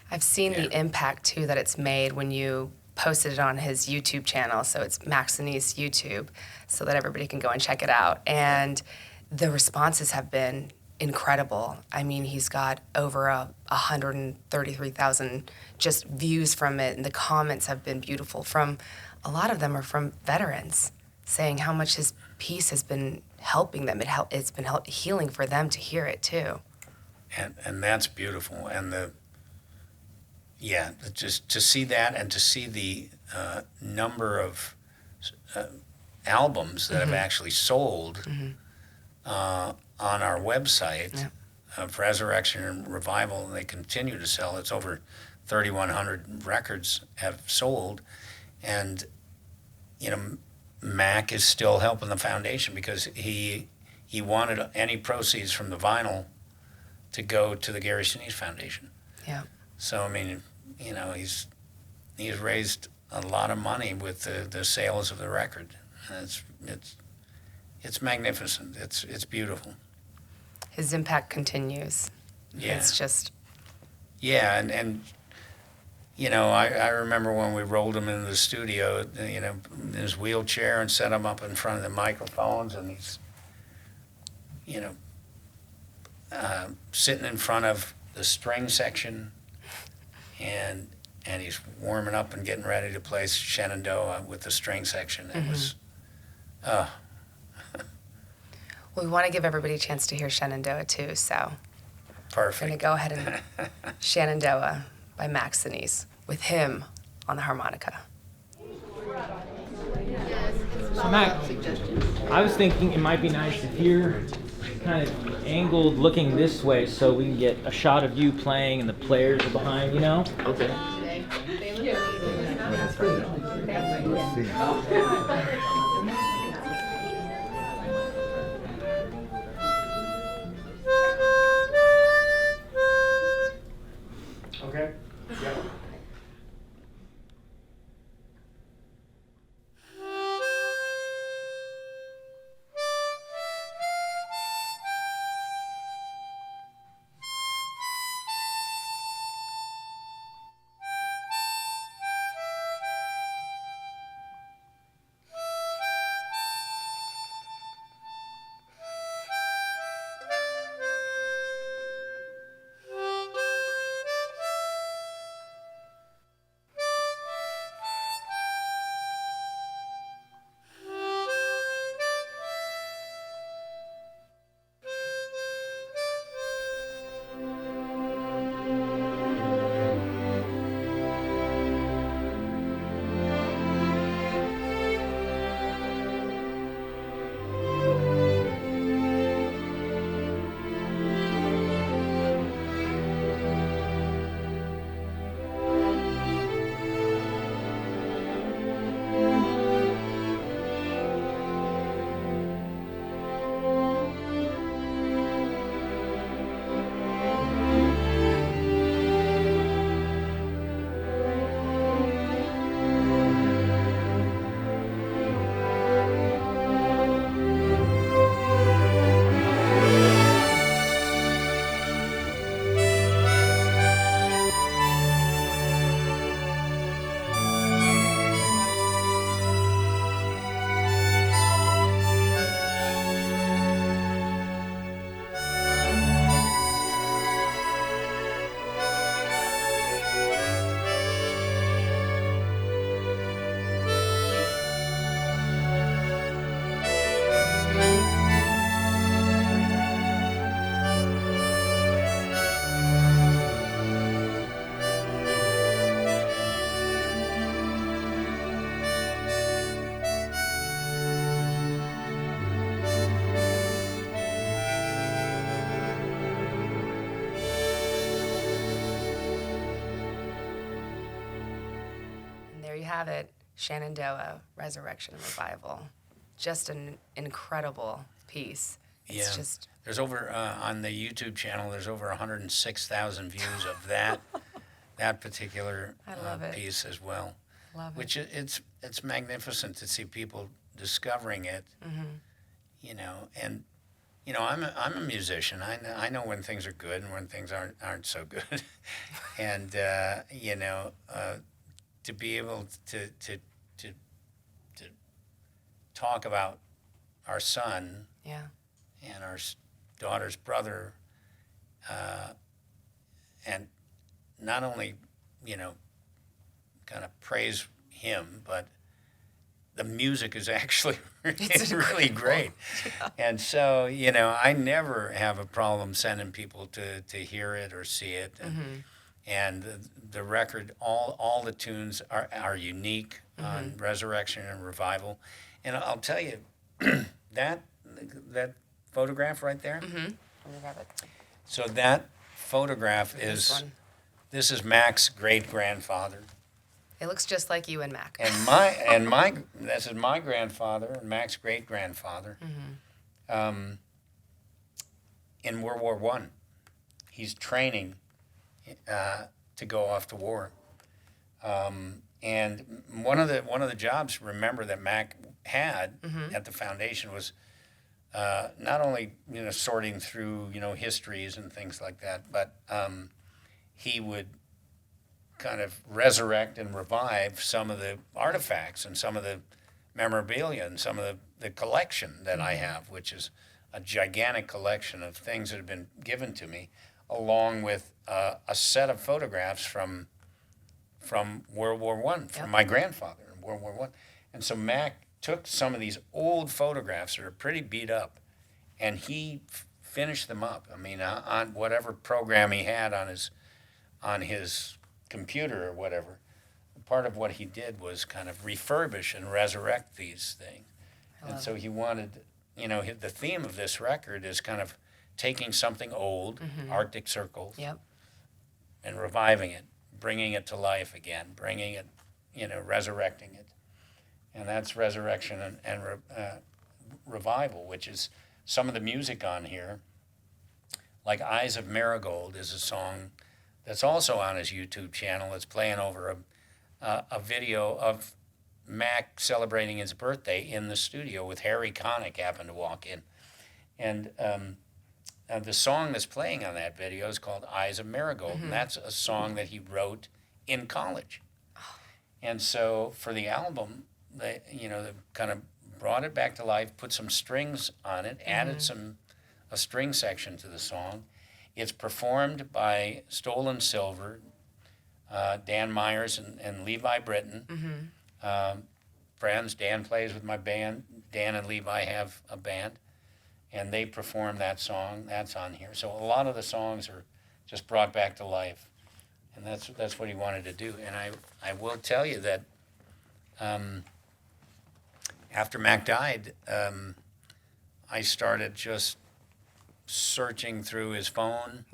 I've seen the impact too that it's made when you posted it on his YouTube channel. So it's Max Sinise YouTube, so that everybody can go and check it out. And the responses have been incredible. I mean, he's got over 133,000 just views from it, and the comments have been beautiful. A lot of them are from veterans saying how much his piece has been helping them. It's been healing for them to hear it too. And that's beautiful. And just to see that, and to see the number of albums that have actually sold on our website of Resurrection and Revival, and they continue to sell. It's over 3,100 records have sold. And, Mac is still helping the foundation because he wanted any proceeds from the vinyl to go to the Gary Sinise Foundation. Yeah. So, I mean, he's raised a lot of money with the sales of the record. And it's magnificent. It's beautiful. His impact continues. Yeah. It's just... Yeah, and I remember when we rolled him into the studio, in his wheelchair, and set him up in front of the microphones, and he's, sitting in front of the string section, and he's warming up and getting ready to play Shenandoah with the string section. It was, Well, we want to give everybody a chance to hear Shenandoah too, so we're going to perfect. go ahead and Shenandoah by Max Sinise with him on the harmonica. So Mac, I was thinking it might be nice if you're kind of angled looking this way so we can get a shot of you playing and the players are behind, Okay. Let's see. Okay. Yeah. have it, Shenandoah, Resurrection and Revival. Just an incredible piece. It's just... There's over, on the YouTube channel, there's over 106,000 views of that particular I love it. piece as well. Love it. Which it's magnificent to see people discovering it, you know, and you know, I'm a musician. I know when things are good and when things aren't so good, and you know, to be able to talk about our son Yeah. and our daughter's brother, and not only, you know, kind of praise him, but the music is actually really great. Yeah. And so, you know, I never have a problem sending people to hear it or see it. And the record, all the tunes are unique on Resurrection and Revival. And I'll tell you, that photograph right there, Let me grab it. so that photograph This one. this is Mac's great-grandfather. It looks just like you and Mac. And this is my grandfather and Mac's great-grandfather. In World War I, he's training to go off to war. And one of the jobs, remember, that Mac had at the foundation was not only, you know, sorting through, you know, histories and things like that, but he would kind of resurrect and revive some of the artifacts and some of the memorabilia and some of the collection that I have, which is a gigantic collection of things that have been given to me, along with a set of photographs from World War I, from my grandfather in World War I. And so Mac took some of these old photographs that are pretty beat up, and he finished them up. I mean, on whatever program he had on his computer or whatever. Part of what he did was kind of refurbish and resurrect these things. And so he wanted, you know, the theme of this record is kind of taking something old, Arctic Circles, and reviving it, bringing it to life again, bringing it, you know, resurrecting it. And that's Resurrection and Revival, which is some of the music on here. Like Eyes of Marigold is a song that's also on his YouTube channel. It's playing over a video of Mac celebrating his birthday in the studio with Harry Connick happened to walk in. And the song that's playing on that video is called Eyes of Marigold, and that's a song that he wrote in college. And so for the album, they kind of brought it back to life, put some strings on it, added a string section to the song. It's performed by Stolen Silver, Dan Myers and Levi Britton. Friends, Dan plays with my band. Dan and Levi have a band, and they perform that song. That's on here. So a lot of the songs are just brought back to life, and that's what he wanted to do. And I will tell you that after Mac died, I started just searching through his phone,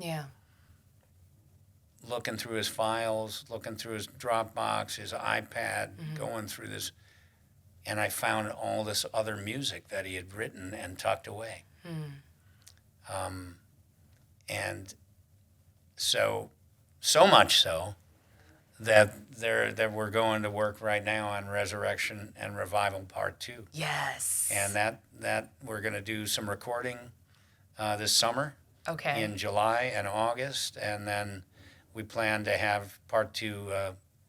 looking through his files, looking through his Dropbox, his iPad, going through this, and I found all this other music that he had written and tucked away. And so much so that we're going to work right now on Resurrection and Revival Part 2. Yes. And that we're going to do some recording this summer. Okay. In July and August, and then we plan to have Part 2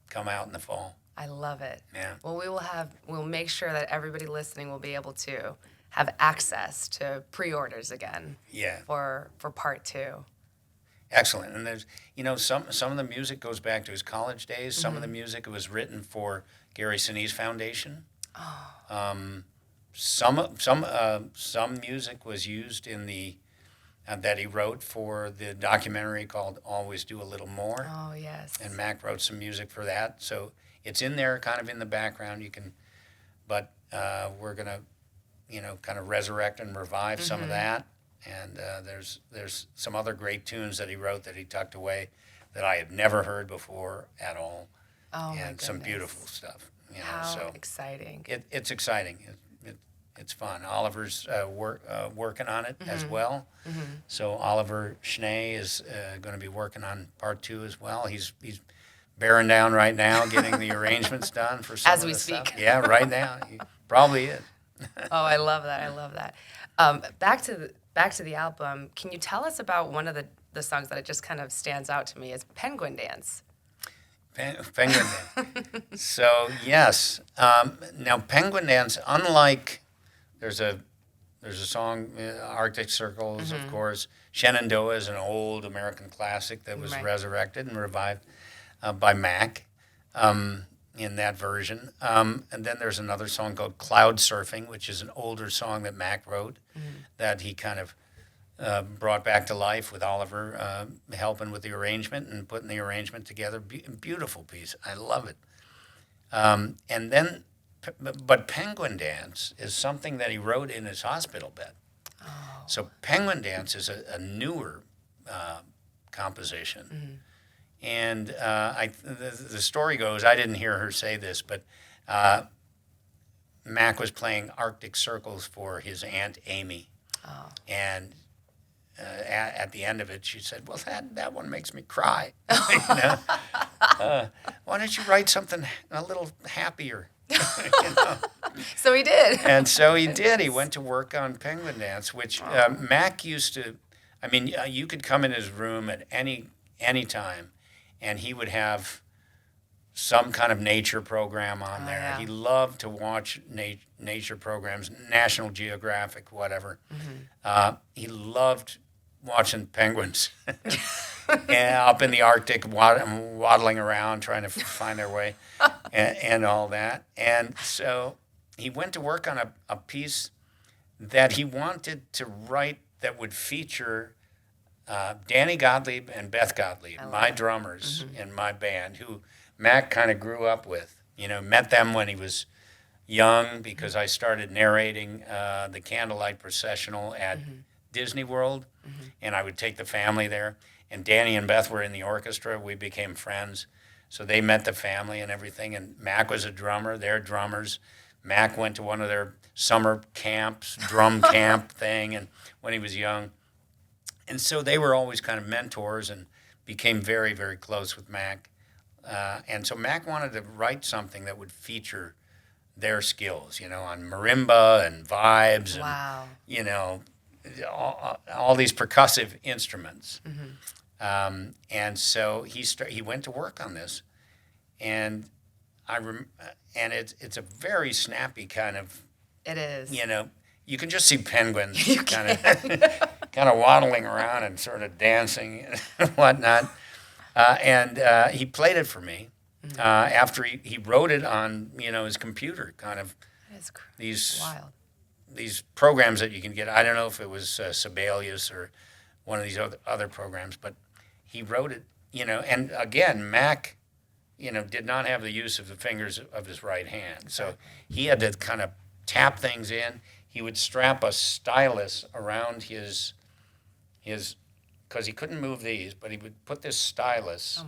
come out in the fall. I love it. Yeah. Well, we'll make sure that everybody listening will be able to have access to pre-orders again. Yeah. For Part 2. Excellent. And there's, you know, some of the music goes back to his college days. Some of the music was written for Gary Sinise Foundation. Some music was used in the that he wrote for the documentary called Always Do a Little More. Oh, yes. And Mac wrote some music for that. So it's in there, kind of in the background. But we're going to, you know, kind of resurrect and revive some of that. And there's some other great tunes that he wrote that he tucked away that I had never heard before at all. Oh, my and some goodness. beautiful stuff. You know, How so exciting. it's exciting. It's fun. Oliver's working on it as well. So Oliver Schnee is going to be working on part 2 as well. He's bearing down right now, getting the arrangements done for some As of we the speak. stuff. Yeah, right now. He probably is. Oh, I love that. I love that. Back to the album. Can you tell us about one of the songs that it just kind of stands out to me is Penguin Dance? Penguin Dance. So yes. Now Penguin Dance, unlike there's a song, Arctic Circles, of course. Shenandoah is an old American classic that was resurrected and revived by Mac in that version. And then there's another song called Cloud Surfing, which is an older song that Mac wrote that he kind of brought back to life with Oliver helping with the arrangement and putting the arrangement together. Beautiful piece. I love it. And then, but Penguin Dance is something that he wrote in his hospital bed. Oh. So Penguin Dance is a newer composition. And the story goes, I didn't hear her say this, but Mac was playing Arctic Circles for his Aunt Amy. Oh. And at the end of it, she said, well, that one makes me cry. You know? Why don't you write something a little happier? You know? So he did. And so he did. He went to work on Penguin Dance, which Mac used to, I mean, you could come in his room at any time, and he would have some kind of nature program on there. Yeah. He loved to watch nature programs, National Geographic, whatever. He loved watching penguins and up in the Arctic, waddling around trying to find their way and all that. And so he went to work on a piece that he wanted to write that would feature Danny Gottlieb and Beth Gottlieb, my drummers in my band, who Mac kind of grew up with. You know, met them when he was young because I started narrating the Candlelight Processional at Disney World, and I would take the family there. And Danny and Beth were in the orchestra. We became friends. So they met the family and everything. And Mac was a drummer. They're drummers. Mac went to one of their summer camps, drum camp thing, and when he was young. And so they were always kind of mentors and became very, very close with Mac. And so Mac wanted to write something that would feature their skills, you know, on marimba and vibes and, you know, all these percussive instruments. And so he went to work on this, and it's a very snappy kind of. It is. You know, you can just see penguins kind of waddling around and sort of dancing and whatnot. And he played it for me after he wrote it on, you know, his computer, kind of these programs that you can get. I don't know if it was Sibelius or one of these other programs, but he wrote it, you know. And again, Mac, you know, did not have the use of the fingers of his right hand, so he had to kind of tap things in. He would strap a stylus around his because he couldn't move these, but he would put this stylus,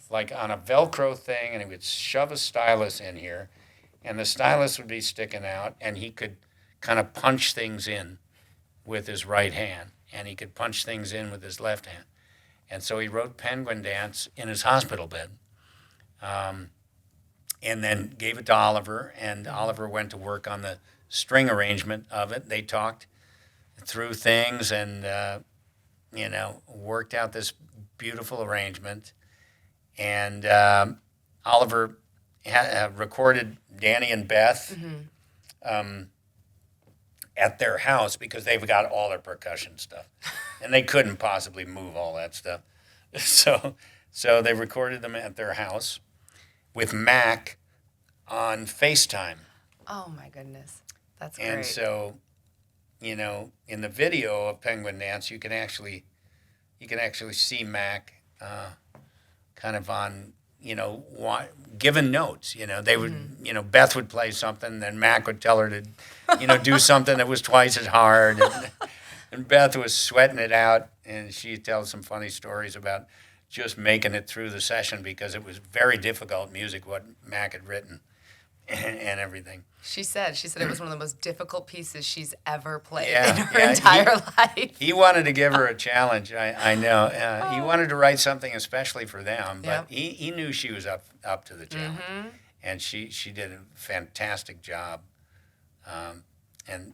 like on a Velcro thing, and he would shove a stylus in here, and the stylus would be sticking out, and he could kind of punch things in with his right hand, and he could punch things in with his left hand. And so he wrote Penguin Dance in his hospital bed, and then gave it to Oliver, and Oliver went to work on the string arrangement of it. They talked through things and you know, worked out this beautiful arrangement. And Oliver recorded Danny and Beth at their house because they've got all their percussion stuff. And they couldn't possibly move all that stuff. So they recorded them at their house with Mac on FaceTime. Oh, my goodness. That's great. And so, you know, in the video of Penguin Dance, you can actually see Mac kind of on, you know, given notes. You know, they would, you know, Beth would play something, then Mac would tell her to, you know, do something that was twice as hard. And Beth was sweating it out, and she tells some funny stories about just making it through the session because it was very difficult music what Mac had written. and everything. She said it was one of the most difficult pieces she's ever played Yeah, in her yeah, entire life. He wanted to give her a challenge. I know. He wanted to write something especially for them, but Yep. he knew she was up to the challenge, Mm-hmm. and she did a fantastic job. And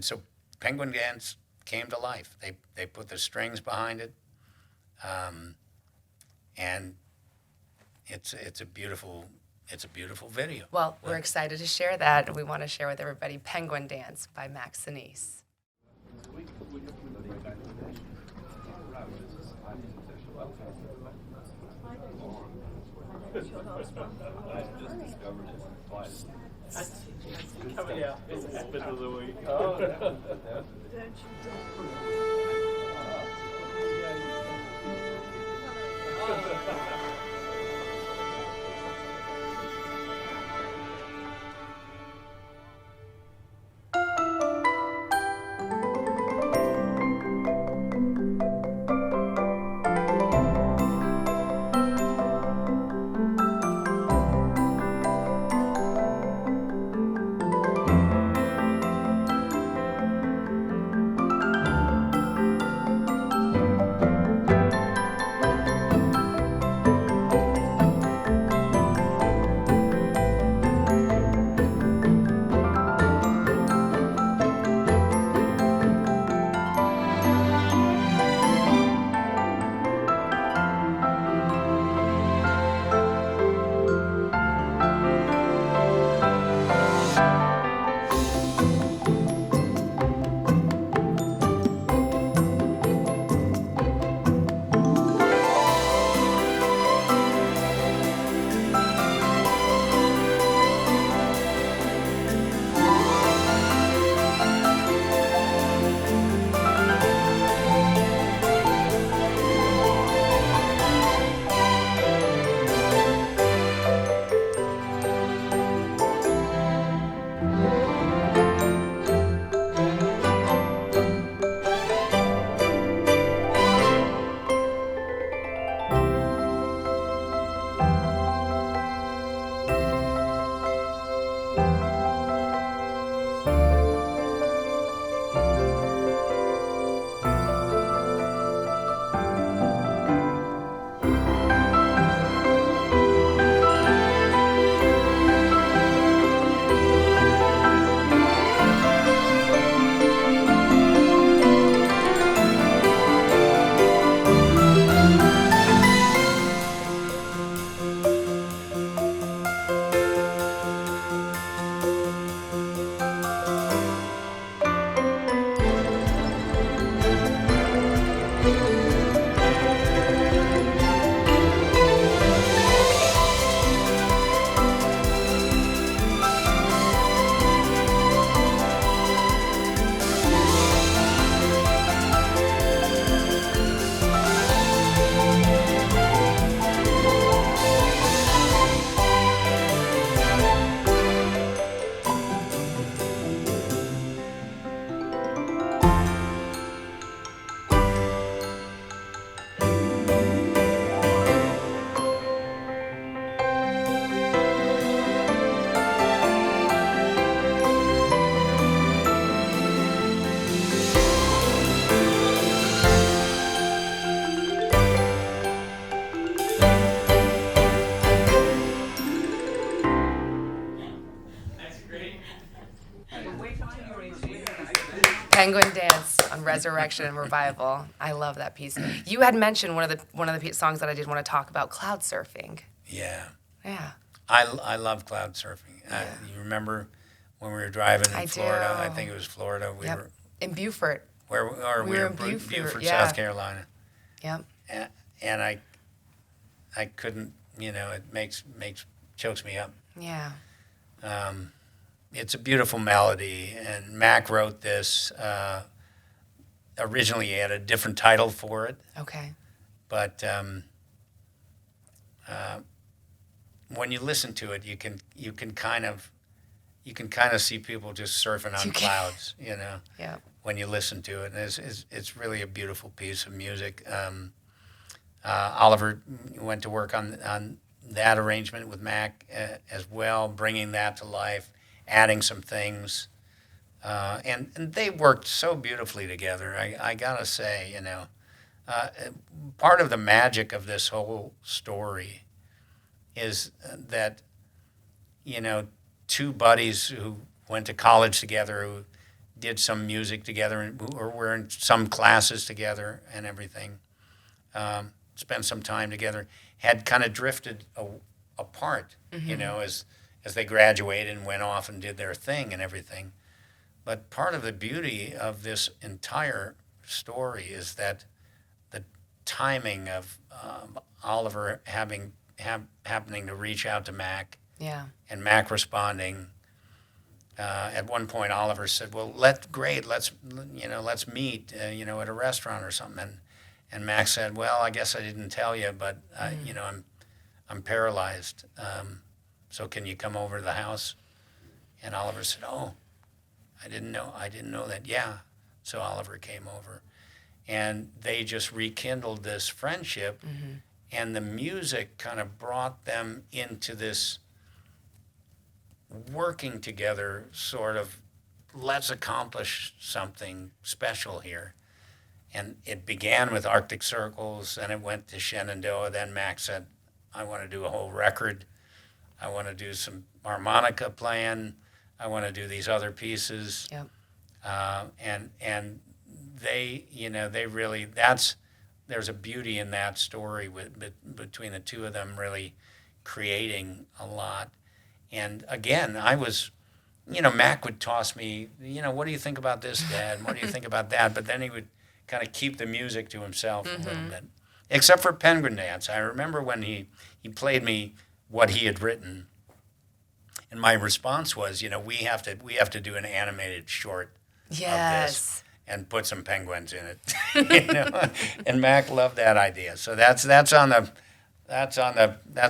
so Penguin Dance came to life. They put the strings behind it, and it's a beautiful video. Well, we're excited to share that, and we want to share with everybody Penguin Dance by Max Sinise. Penguin Dance on Resurrection and Revival. I love that piece. You had mentioned one of the songs that I did want to talk about, cloud surfing. Yeah. Yeah. I love cloud surfing. You remember when we were driving in I Florida? do. I think it was Florida. We were in Beaufort. we were in Beaufort, yeah. South Carolina. Yep. And I couldn't, it chokes me up. Yeah. It's a beautiful melody, and Mac wrote this. Originally, he had a different title for it, Okay. but when you listen to it, you can kind of see people just surfing on clouds, Yeah. when you listen to it. And it's really a beautiful piece of music. Oliver went to work on that arrangement with Mac as well, bringing that to life, adding some things. And they worked so beautifully together. I gotta say, part of the magic of this whole story is that, two buddies who went to college together, who did some music together, or were in some classes together and everything, spent some time together, had kind of drifted apart, as they graduated and went off and did their thing and everything. But part of the beauty of this entire story is that the timing of Oliver happening to reach out to Mac, and Mac responding. At one point, Oliver said, "Well, let's meet, at a restaurant or something." And Mac said, "Well, I guess I didn't tell you, but I'm paralyzed. So can you come over to the house?" And Oliver said, "Oh, I didn't know that." Yeah. So Oliver came over, and they just rekindled this friendship, and the music kind of brought them into this working together sort of, let's accomplish something special here. And it began with Arctic Circles, and it went to Shenandoah. Then Mac said, "I want to do a whole record. I want to do some harmonica playing. I want to do these other pieces." Yep. And they really, there's a beauty in that story between the two of them really creating a lot. And again, I was, Mac would toss me, "What do you think about this, Dad? What do you think about that?" But then he would kind of keep the music to himself a little bit, except for Penguin Dance. I remember when he played me what he had written, and my response was, we have to do an animated short of this and put some penguins in it, And Mac loved that idea. So that's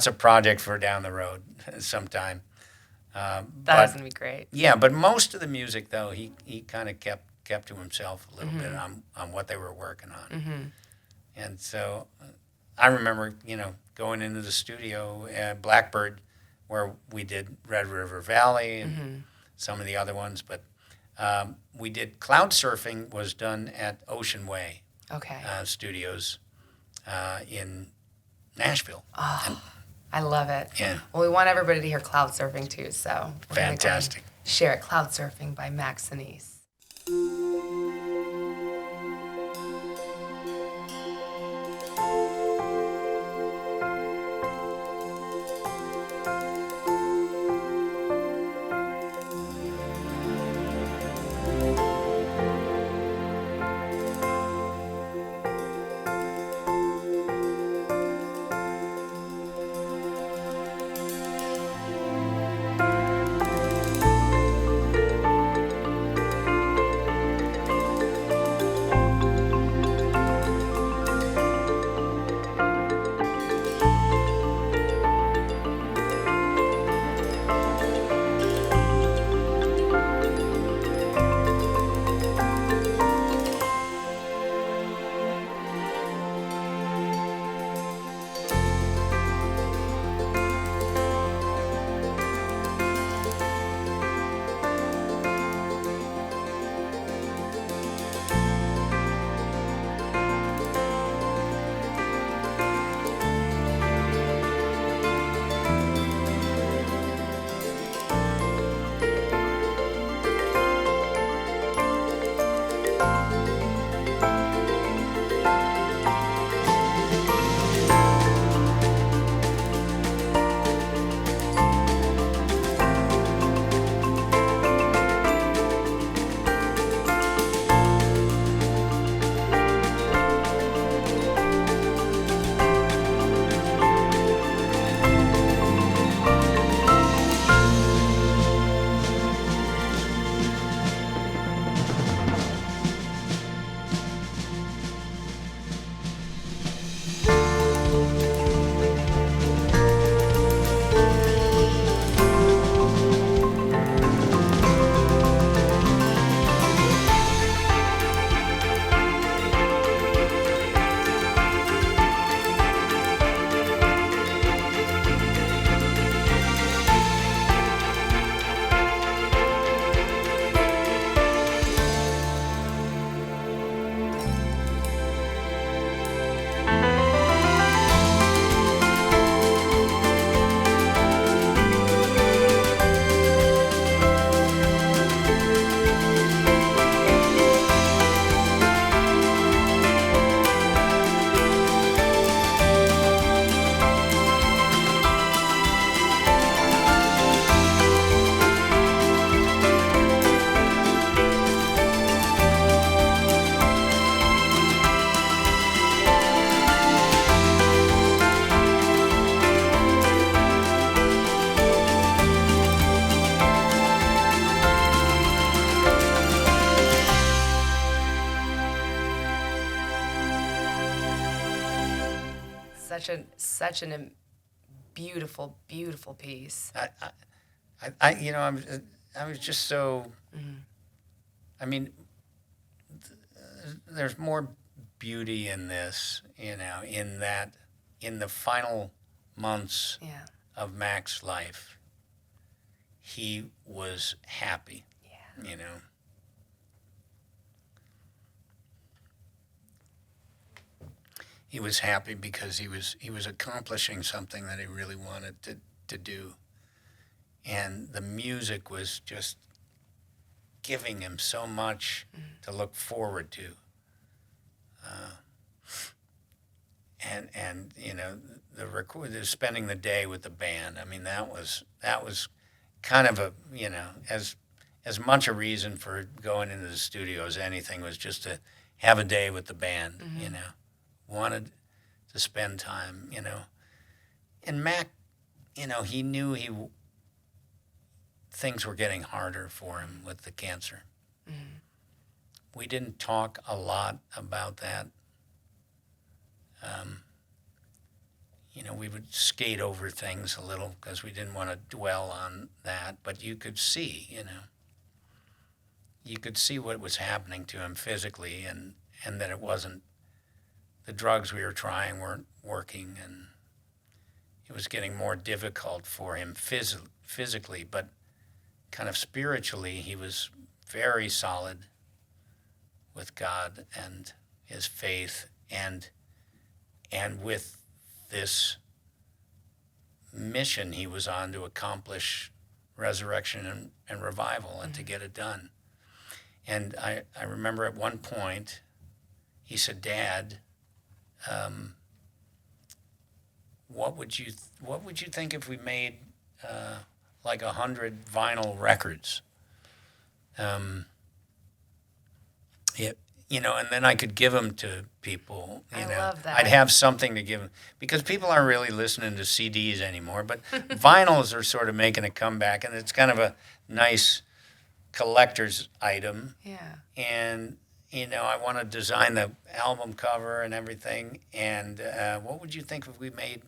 a project for down the road sometime. That's gonna be great. Yeah, but most of the music though, he kind of kept to himself a little bit on what they were working on. And so I remember, going into the studio at Blackbird, where we did Red River Valley and some of the other ones, but we did Cloud Surfing was done at Ocean Way Studios in Nashville. Oh, I love it. Yeah. Well, we want everybody to hear Cloud Surfing too, so we're gonna go and Fantastic. share it. Cloud Surfing by Mac Sinise. such an beautiful, beautiful piece. I was just so. I mean, there's more beauty in this, in the final months Yeah. of Mac's life, he was happy. Yeah. He was happy because he was accomplishing something that he really wanted to do. And the music was just giving him so much to look forward to. And the spending the day with the band, I mean, that was kind of a, as much a reason for going into the studio as anything, was just to have a day with the band, wanted to spend time, And Mac, he knew things were getting harder for him with the cancer. We didn't talk a lot about that. We would skate over things a little because we didn't want to dwell on that. But you could see, you could see what was happening to him physically, and that it wasn't, the drugs we were trying weren't working, and it was getting more difficult for him physically, but kind of spiritually, he was very solid with God and his faith, and with this mission he was on to accomplish resurrection and revival and to get it done. And I remember at one point he said, "Dad, what would you think if we made like 100 vinyl records?" And then I could give them to people. I love that. I'd have something to give them, because people aren't really listening to CDs anymore. But vinyls are sort of making a comeback, and it's kind of a nice collector's item. Yeah. And I want to design the album cover and everything. And what would you think if we made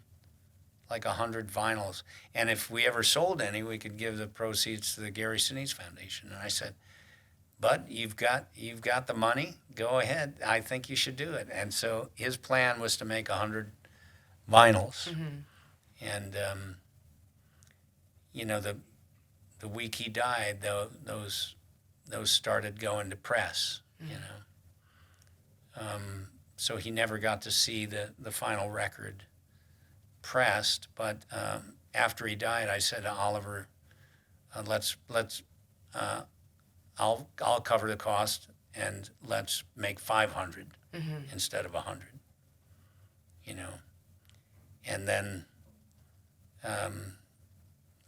like 100 vinyls? And if we ever sold any, we could give the proceeds to the Gary Sinise Foundation. And I said, "But you've got the money. Go ahead. I think you should do it." And so his plan was to make 100 vinyls. And the week he died, those started going to press. So he never got to see the final record pressed. But after he died, I said to Oliver, I'll cover the cost, and let's make 500 instead of 100. And then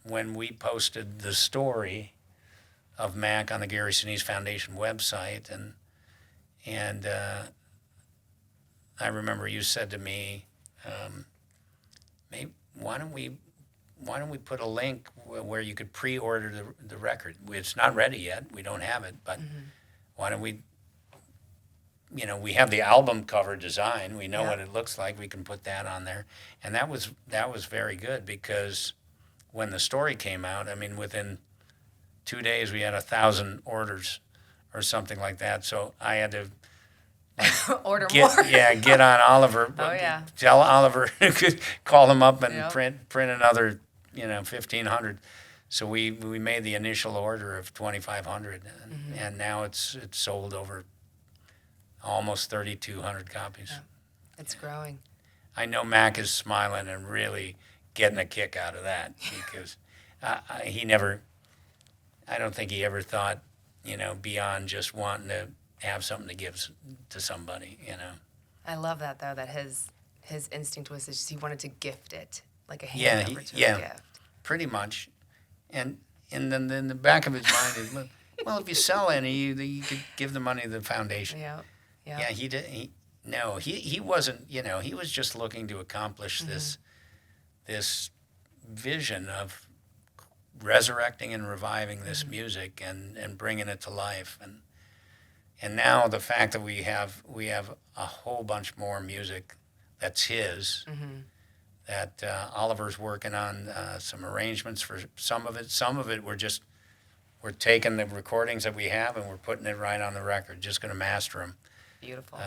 when we posted the story of Mac on the Gary Sinise Foundation website, and I remember you said to me, "Maybe why don't we put a link where you could pre-order the record? It's not ready yet. We don't have it, but why don't we, we have the album cover design. We know what it looks like. We can put that on there." And that was very good, because when the story came out, I mean, within 2 days we had 1,000 orders or something like that. So I had to Order more. Get on Oliver. Oh, yeah. Tell Oliver to call him up and Yep. print another, 1,500. So we made the initial order of 2,500, and now it's sold over almost 3,200 copies. Yeah. It's growing. I know Mac is smiling and really getting a kick out of that, because I don't think he ever thought, beyond just wanting to have something to give to somebody, I love that, though, that his instinct was just he wanted to gift it, like a handover to a gift. Pretty much. And then in the back of his mind is, well, if you sell any, you could give the money to the foundation. Yeah. Yeah, he did. He wasn't. He was just looking to accomplish this vision of resurrecting and reviving this music and bringing it to life. And now the fact that we have a whole bunch more music that's his, that Oliver's working on some arrangements for some of it. Some of it we're taking the recordings that we have and we're putting it right on the record, just going to master them. Beautiful.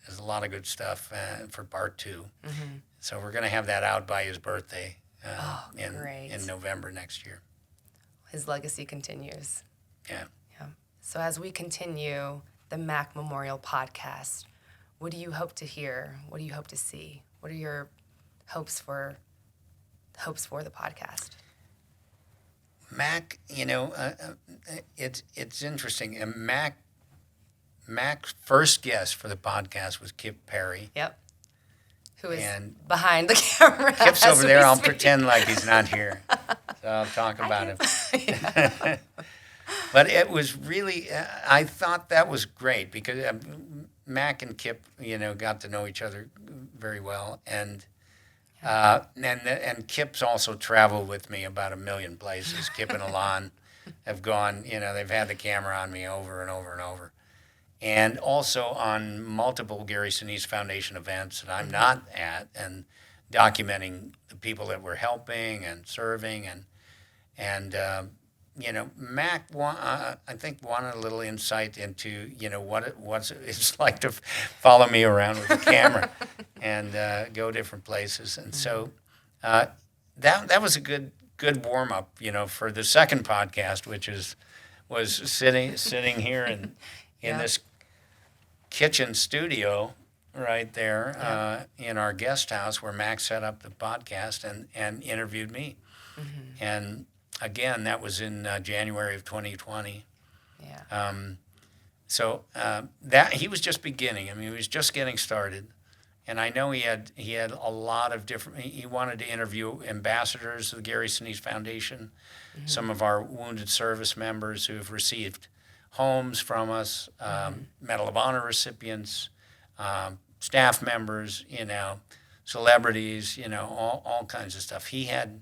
There's a lot of good stuff for part 2. Mm-hmm. So we're going to have that out by his birthday Great. in November next year. His legacy continues. Yeah. Yeah. So as we continue the Mac Memorial Podcast, what do you hope to hear? What do you hope to see? What are your hopes for the podcast? Mac, it's interesting. And Mac's first guest for the podcast was Kip Perry. Yep. Who is And behind the camera? Kip's as over we there. I'll speak. pretend like he's not here. So I'll talk about him. But it was really, I thought that was great because Mac and Kip, got to know each other very well. And Kip's also traveled with me about 1 million places. Kip and Alon have gone, they've had the camera on me over and over and over. And also on multiple Gary Sinise Foundation events that I'm not at, and documenting the people that we're helping and serving. Mac, I think, wanted a little insight into, what it's like to follow me around with a camera and go different places. And so that was a good warm-up, for the second podcast, which was sitting here in this kitchen studio right there in our guest house where Mac set up the podcast and interviewed me. Mm-hmm. And again, that was in January of 2020. Yeah. That he was just beginning. I mean, he was just getting started. And I know he had a lot of different. He wanted to interview ambassadors of the Gary Sinise Foundation, some of our wounded service members who have received homes from us, Medal of Honor recipients, staff members, celebrities, all kinds of stuff. He had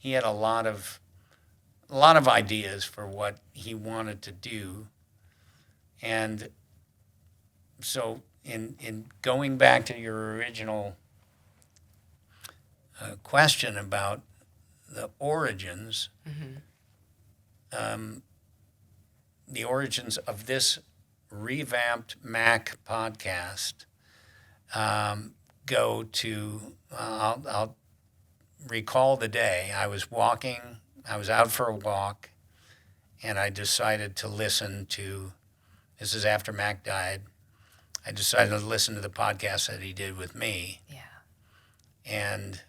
a lot of ideas for what he wanted to do, and so in going back to your original question about the origins, the origins of this revamped Mac podcast go to, I'll recall the day I was out for a walk, and I decided to listen to, this is after Mac died, I decided to listen to the podcast that he did with me. Yeah. And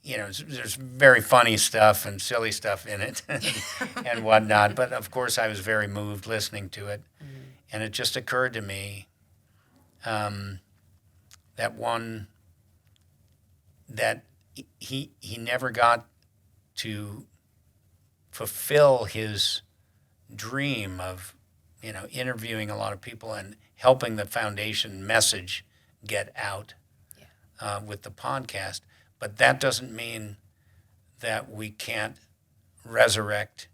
there's very funny stuff and silly stuff in it and whatnot. But of course, I was very moved listening to it. Mm-hmm. And it just occurred to me that he never got to fulfill his dream of, interviewing a lot of people and helping the foundation message get out with the podcast. But that doesn't mean that we can't resurrect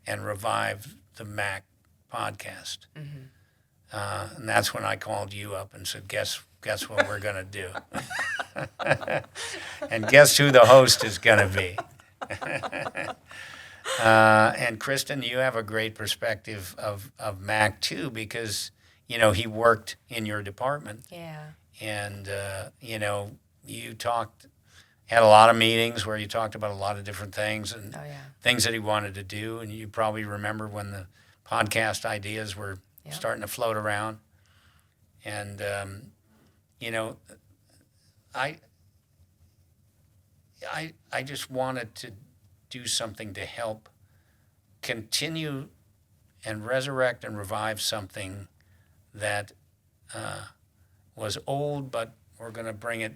and revive the Mac podcast. Mm-hmm. And that's when I called you up and said, guess what we're going to do? And guess who the host is going to be? And Cristin, you have a great perspective of Mac too, because, he worked in your department. Yeah. And, you had a lot of meetings where you talked about a lot of different things and things that he wanted to do. And you probably remember when the podcast ideas were starting to float around. And, I just wanted to do something to help continue and resurrect and revive something that was old, but we're going to bring it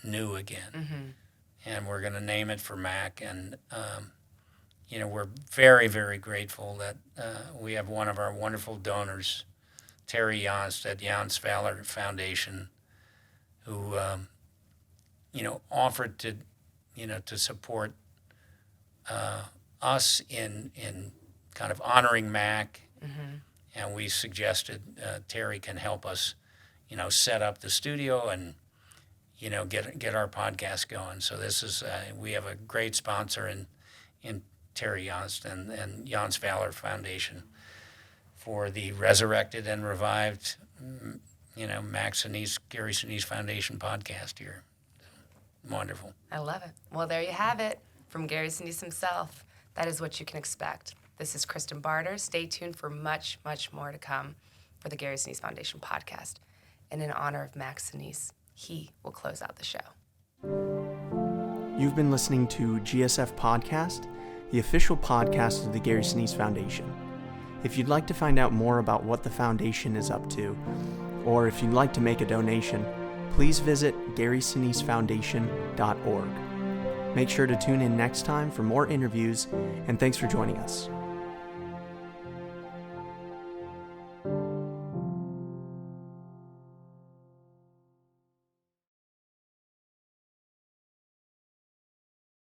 new again. Mm-hmm. And we're going to name it for Mac. And, we're very, very grateful that we have one of our wonderful donors, Terry Janst at Janst Valor Foundation, who, offered to support us in kind of honoring Mac and we suggested Terry can help us, set up the studio and, get our podcast going. So this is we have a great sponsor in Terry Yost and Yost Fowler Foundation for the Resurrected and Revived, Max Sinise, Gary Sinise Foundation Podcast here. Wonderful. I love it. Well, there you have it from Gary Sinise himself. That is what you can expect. This is Cristin Bartter. Stay tuned for much, much more to come for the Gary Sinise Foundation Podcast. And in honor of Max Sinise, he will close out the show. You've been listening to GSF Podcast, the official podcast of the Gary Sinise Foundation. If you'd like to find out more about what the foundation is up to, or if you'd like to make a donation, please visit GarySiniseFoundation.org. Make sure to tune in next time for more interviews, and thanks for joining us.